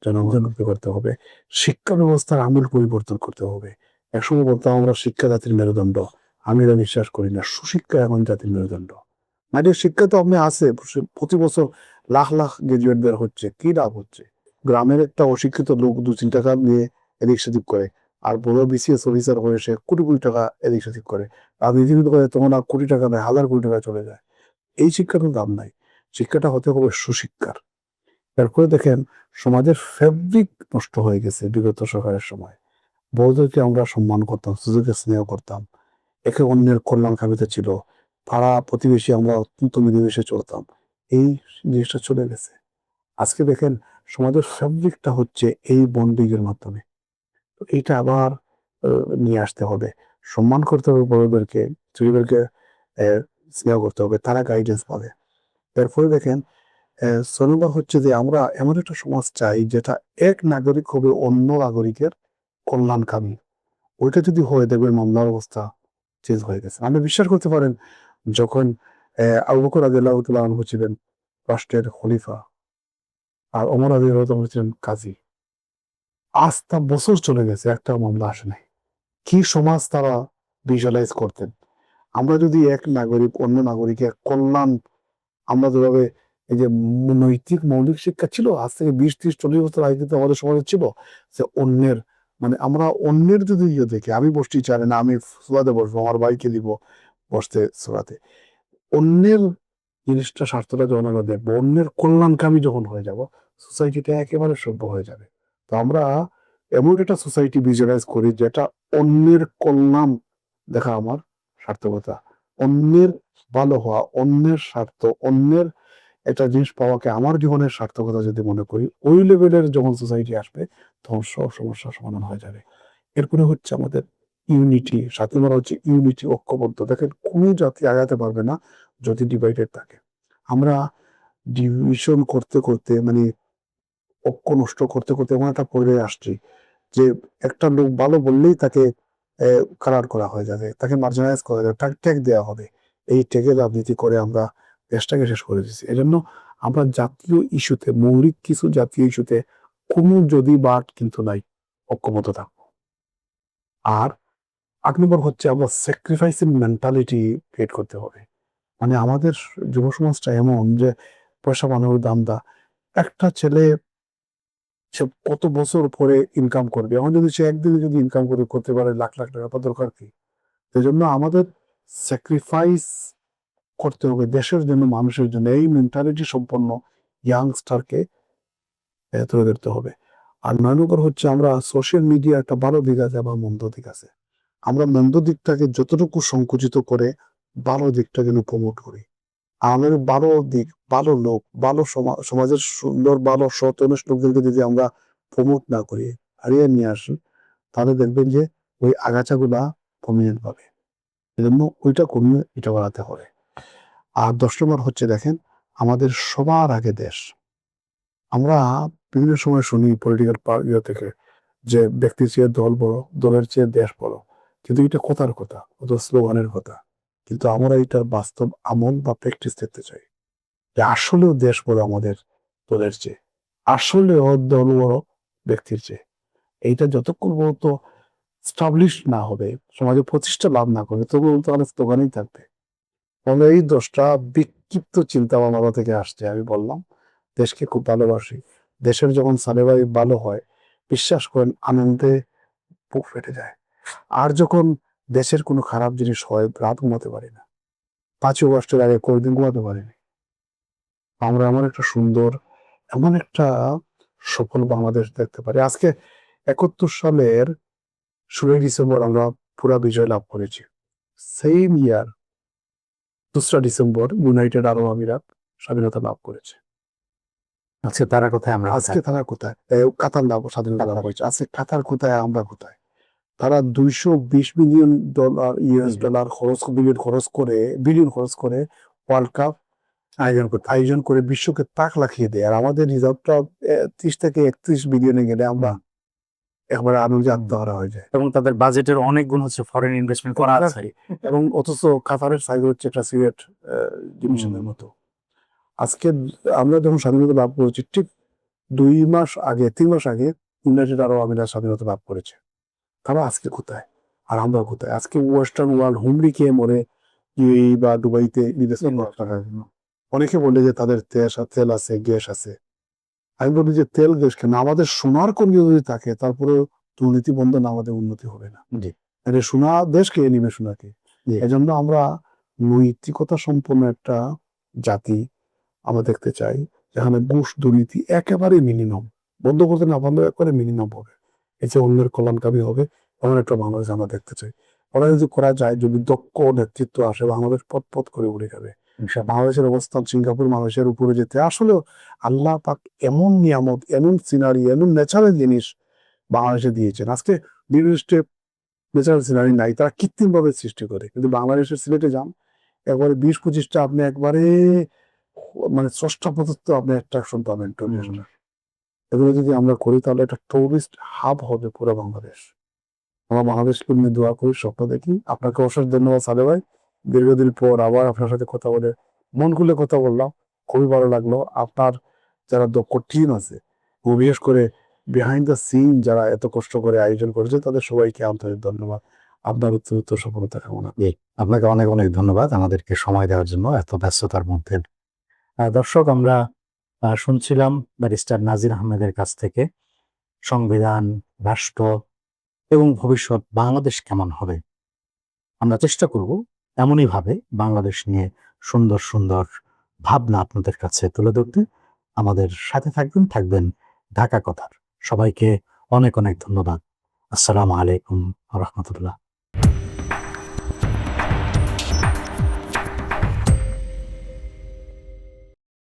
Speaker 1: জনগণ করতে হবে। শিক্ষা ব্যবস্থার আমূল পরিবর্তন করতে হবে। একসময় বলতাম আমরা শিক্ষা জাতির মেরুদণ্ড। আমি এটা বিশ্বাস করি না। সুশিক্ষা এখন জাতির মেরুদণ্ড। মানে শিক্ষা তো আপনি আছে, প্রতি বছর লাখ লাখ গ্রাজুয়েট বের হচ্ছে, কি লাভ হচ্ছে? গ্রামের একটা অশিক্ষিত লোক 2-3 টাকা নিয়ে এদিক সেদিক করে, আর বড় বিসিএস অফিসার হয়ে সে কোটি কোটি টাকা এদিক সেদিক করে। রাজনীতি করে তখন আর কোটি টাকা নেয়, হাজার কোটি টাকা চলে যায়। এই শিক্ষার দাম নাই। শিক্ষাটা হতে হবে সুশিক্ষার। তারপরে দেখেন, সমাজের ফেব্রিক নষ্ট হয়ে গেছে বিগত সরকারের সময়। বড়দেরকে আমরা সম্মান করতাম, ছোটদেরকে স্নেহ করতাম, একে অন্যের কল্যাণকামীতে ছিল, পাড়া প্রতিবেশী আমরা অত্যন্ত মিলেমিশে চলতাম। এই জিনিসটা চলে গেছে। আজকে দেখেন, সমাজের ফেব্রিকটা হচ্ছে এই বন্ডিং এর মাধ্যমে। তো এইটা আবার নিয়ে আসতে হবে। সম্মান করতে হবে বড়দেরকে, ছোটদেরকে স্নেহ করতে হবে, তারা গাইডেন্স পাবে। এরপরে দেখেন, ৬ হচ্ছে যে আমরা এমন একটা সমাজ চাই যেটা এক নাগরিক হবে অন্য নাগরিকের কল্যাণকামী। ওইটা যদি হয়, দেখবেন মামলার অবস্থা চেঞ্জ হয়ে গেছে। আপনি বিশ্বাস করতে পারেন, যখন আবু বকর রাদিয়াল্লাহু তাআলা আনহু ছিলেন রাষ্ট্রের খলিফা, আর ওমর রাদিয়াল্লাহু তাআলা ছিলেন কাজী। আজ তা বছর চলে গেছে, একটা মামলা আসে নাই। কি সমাজ তারা ভিজুয়ালাইজ করতেন? আমরা যদি এক নাগরিক অন্য নাগরিকের কল্যাণ, আমরা যেভাবে এই যে নৈতিক মৌলিক শিক্ষা ছিল আজ থেকে 20, 30, 40 বছর আগে, কিন্তু আমাদের সমাজে ছিল যে অন্যের, মানে আমরা অন্যের যদি দেখি, আমি বসতে চাই না, আমি সোলাতে বসবো, আমার ভাইকে দিব বসতে সোলাতে। অন্যের জিনিসটা, স্বার্থটা যখন আমরা দেখবো, অন্যের কল্যাণকামী যখন হয়ে যাব, সোসাইটিটা একেবারে সভ্য হয়ে যাবে। তো আমরা এমন একটা সোসাইটি ভিজুয়ালাইজ করি যেটা অন্যের কল্যাণ দেখা আমার সার্থকতা, অন্যের ভালো হওয়া, অন্যের স্বার্থ, অন্যের একটা জিনিস পাওয়াকে আমার জীবনের সার্থকতা যদি মনে করি, ওই লেভেলের যখন সোসাইটি আসবে তখন সব সমস্যার সমাধান হয়ে যাবে। এরপরে হচ্ছে আমাদের ইউনিটি, সাথে বলা হচ্ছে ইউনিটি, ঐক্যবদ্ধ। দেখেন কোনো জাতি আগাতে পারবে না যদি ডিভাইডেড থাকে। আমরা ডিভিশন করতে করতে মানে ঐক্য নষ্ট করতে করতে এমন একটা পর্যায়ে আসছি যে একটা লোক ভালো বললেই তাকে কালার করা হয়ে যাবে, তাকে মার্জিনালাইজ করা যাবে, তাকে ট্যাগ দেওয়া হবে। এই ট্যাগের রাজনীতি করে আমরা দেশটাকে শেষ করে দিচ্ছি। এই জন্য আমরা জাতীয় ইস্যুতে, মৌলিক কিছু জাতীয় ইস্যুতে কোনো যদি বাট কিন্তু নাই, ঐক্যবদ্ধ থাকবো। আর ৮ নম্বর হচ্ছে আমরা স্যাক্রিফাইসিং মেন্টালিটি ক্রিয়েট করতে হবে। মানে আমাদের যুব সমাজটা এমন যে পয়সা বানানোর দান্দা, একটা ছেলে সে কত বছর পরে ইনকাম করবে, এখন যদি সে একদিনে যদি ইনকাম করতে পারে লাখ লাখ টাকা, তার দরকার কি? সেই জন্য আমাদের স্যাক্রিফাইস করতে হবে দেশের জন্য, মানুষের জন্য। এই মেন্টালিটি সম্পন্ন ইয়াংস্টারকে তৈরি করতে হবে। আর ৯ নম্বর হচ্ছে আমরা সোশ্যাল মিডিয়া একটা ভালো দিক আছে আবার মন্দ দিক আছে। আমরা মন্দ দিকটাকে যতটুকু সংকুচিত করে ভালো দিকটা যেন প্রমোট করি। আমাদের ভালো দিক, ভালো লোক, ভালো সমাজের সুন্দর ভালো সৎ honest লোকদেরকে যদি আমরা প্রমোট না করি, হারিয়ে নিয়ে আসি, তাহলে দেখবেন যে ওই আগাছাগুলা প্রমিনেন্ট পাবে। এজন্য ওইটা কমিয়ে এটা বাড়াতে হবে। আর ১০ নম্বর হচ্ছে দেখেন আমাদের সবার আগে দেশ। আমরা বিভিন্ন সময় শুনি পলিটিক্যাল ইয়ে থেকে যে ব্যক্তির চেয়ে দল বড়, দলের চেয়ে দেশ বড়। কিন্তু এটা কথার কথা, অত স্লোগানের কথা। কিন্তু আমরা এটা বাস্তব আমল বা প্র্যাকটিস দেখতে চাই যে আসলেও দেশ বড় আমাদের দলের চেয়ে, আসলেও দল বড় ব্যক্তির চেয়ে। এইটা যতক্ষণ পর্যন্ত স্টাবলিশ না হবে, সমাজে প্রতিষ্ঠা লাভ না করে, তবুও তাহলে স্লোগানই থাকবে। ফলে এই দোষটা বিক্ষিপ্ত চিন্তা ভাবনা থেকে আসছে। আমি বললাম দেশকে খুব ভালোবাসি, দেশের যখন সালেবাই ভালো হয় বিশ্বাস করেন আনন্দে বুক ফেটে যায়। আর যখন দেশের কোনো খারাপ জিনিস হয় রাত ঘুমাতে পারি না, ৫ই আগস্টের আগে কয়েকদিন ঘুমাতে পারিনি। আমরা এমন একটা সুন্দর, এমন একটা সফল বাংলাদেশ দেখতে পারি। আজকে ৭১ সালের ১৬ই ডিসেম্বর আমরা পুরা বিজয় লাভ করেছি। সেম ইয়ার ২রা ডিসেম্বর ইউনাইটেড আরব আমিরাত স্বাধীনতা লাভ করেছে।
Speaker 2: আজকে তারা কোথায়, আমরা
Speaker 1: আজকে তারা কোথায়? কাতার লাভ স্বাধীনতা লাভ করেছে। আজকে কাতার কোথায়, আমরা কোথায়? তারা $২২০ মিলিয়ন ইউএস ডলার বিলিয়ন খরচ করে ওয়ার্ল্ড কাপ আয়োজন করে বিশ্বকে তাক লাগিয়ে দেয়। আর আমাদের রিজার্ভটা ৩০ থেকে ৩১ বিলিয়নে গেলে আমরা একবারে আনন্দে আত্মহারা হয়ে যায়।
Speaker 2: এবং তাদের বাজেটের অনেক গুণ হচ্ছে ফরেন ইনভেস্টমেন্ট করা আছে।
Speaker 1: এবং অথচ কাতারের সাইজ হচ্ছে একটা সিলেট ডিভিশনের মতো। আজকে আমরা যখন স্বাধীনতা লাভ করেছি ঠিক ৩ মাস আগে ইউনাইটেড আরব আমিরাত স্বাধীনতা লাভ করেছে। তারা আজকে কোথায় আর আমরা কোথায়? আজকে ওয়েস্টার্ন ওয়ার্ল্ড হুমড়ি খেয়ে মরে ইউএই বা দুবাইতে ইনভেস্টমেন্ট করার জন্য। অনেকে বলে যে তাদের তেল আছে, গ্যাস আছে। আমি বলি যে তেল গ্যাস কেন, আমাদের সোনার খনি যদি থাকে তারপরে দুর্নীতি বন্ধ না, আমাদের উন্নতি হবে না। এটা সোনা দেশ কে নিবে সোনাকে। এজন্য আমরা নৈতিকতা সম্পন্ন একটা জাতি আমরা দেখতে চাই, যেখানে ঘুষ দুর্নীতি একেবারে মিনিমাম, বন্ধ করতে না পারলেও একেবারে মিনিমাম হবে। এতে অন্যের কল্যাণকামী হবে এমন একটা বাংলাদেশ আমরা দেখতে চাই। ওরা যদি করা যায়, যদি দক্ষ নেতৃত্ব আসে, বাংলাদেশ পথ করে উঠে যাবে। বাংলাদেশের অবস্থান সিঙ্গাপুর মানুষের উপরে যেতে আসলে আল্লাহ পাক এমন নিয়ামত, এমন সিনারি, এমন ন্যাচারাল জিনিস বাংলাদেশে দিয়েছেন। আজকে বিভিন্ন স্টেপ ন্যাচারাল সিনারি নাই, তারা কৃত্রিম ভাবে সৃষ্টি করে। কিন্তু বাংলাদেশের সিলেটে যান, একবারে ২০-২৫টা আপনি একবারে মানে স্রষ্টা প্রদত্ত আপনি অ্যাট্রাকশন পাবেন টুরিস্টরা। এগুলো যদি আমরা করি তাহলে একটা টুরিস্ট হাব হবে পুরো বাংলাদেশ। আমরা বাংলাদেশকে নিয়ে দোয়া করি, স্বপ্ন দেখি। আপনাকে অশেষ ধন্যবাদ সালে ভাই। দীর্ঘদিন পর আবার আপনার সাথে কথা বলে মন খুলে কথা বললাম, খুবই ভালো লাগলো। আপনার যারা দক্ষ টিম আছে, বিশেষ করে বিহাইন্ড দ্য সিন যারা এত কষ্ট করে আয়োজন করেছে, তাদের সবাইকে আন্তরিক ধন্যবাদ। আপনার উত্তর সফলতা কামনা।
Speaker 2: আপনাকে অনেক অনেক ধন্যবাদ আমাদেরকে সময় দেওয়ার জন্য এত ব্যস্ততার মধ্যে। দর্শক, আমরা শুনছিলাম ব্যারিস্টার নাজির আহমেদের কাছ থেকে সংবিধান, রাষ্ট্র এবং ভবিষ্যৎ বাংলাদেশ কেমন হবে। আমরা চেষ্টা করব এমনই ভাবে বাংলাদেশ নিয়ে সুন্দর সুন্দর ভাবনা আপনাদের কাছে তুলে ধরতে। আমাদের সাথে থাকবেন ঢাকা কথার। সবাইকে অনেক অনেক ধন্যবাদ। আসসালামু আলাইকুম রহমতুল্লাহ।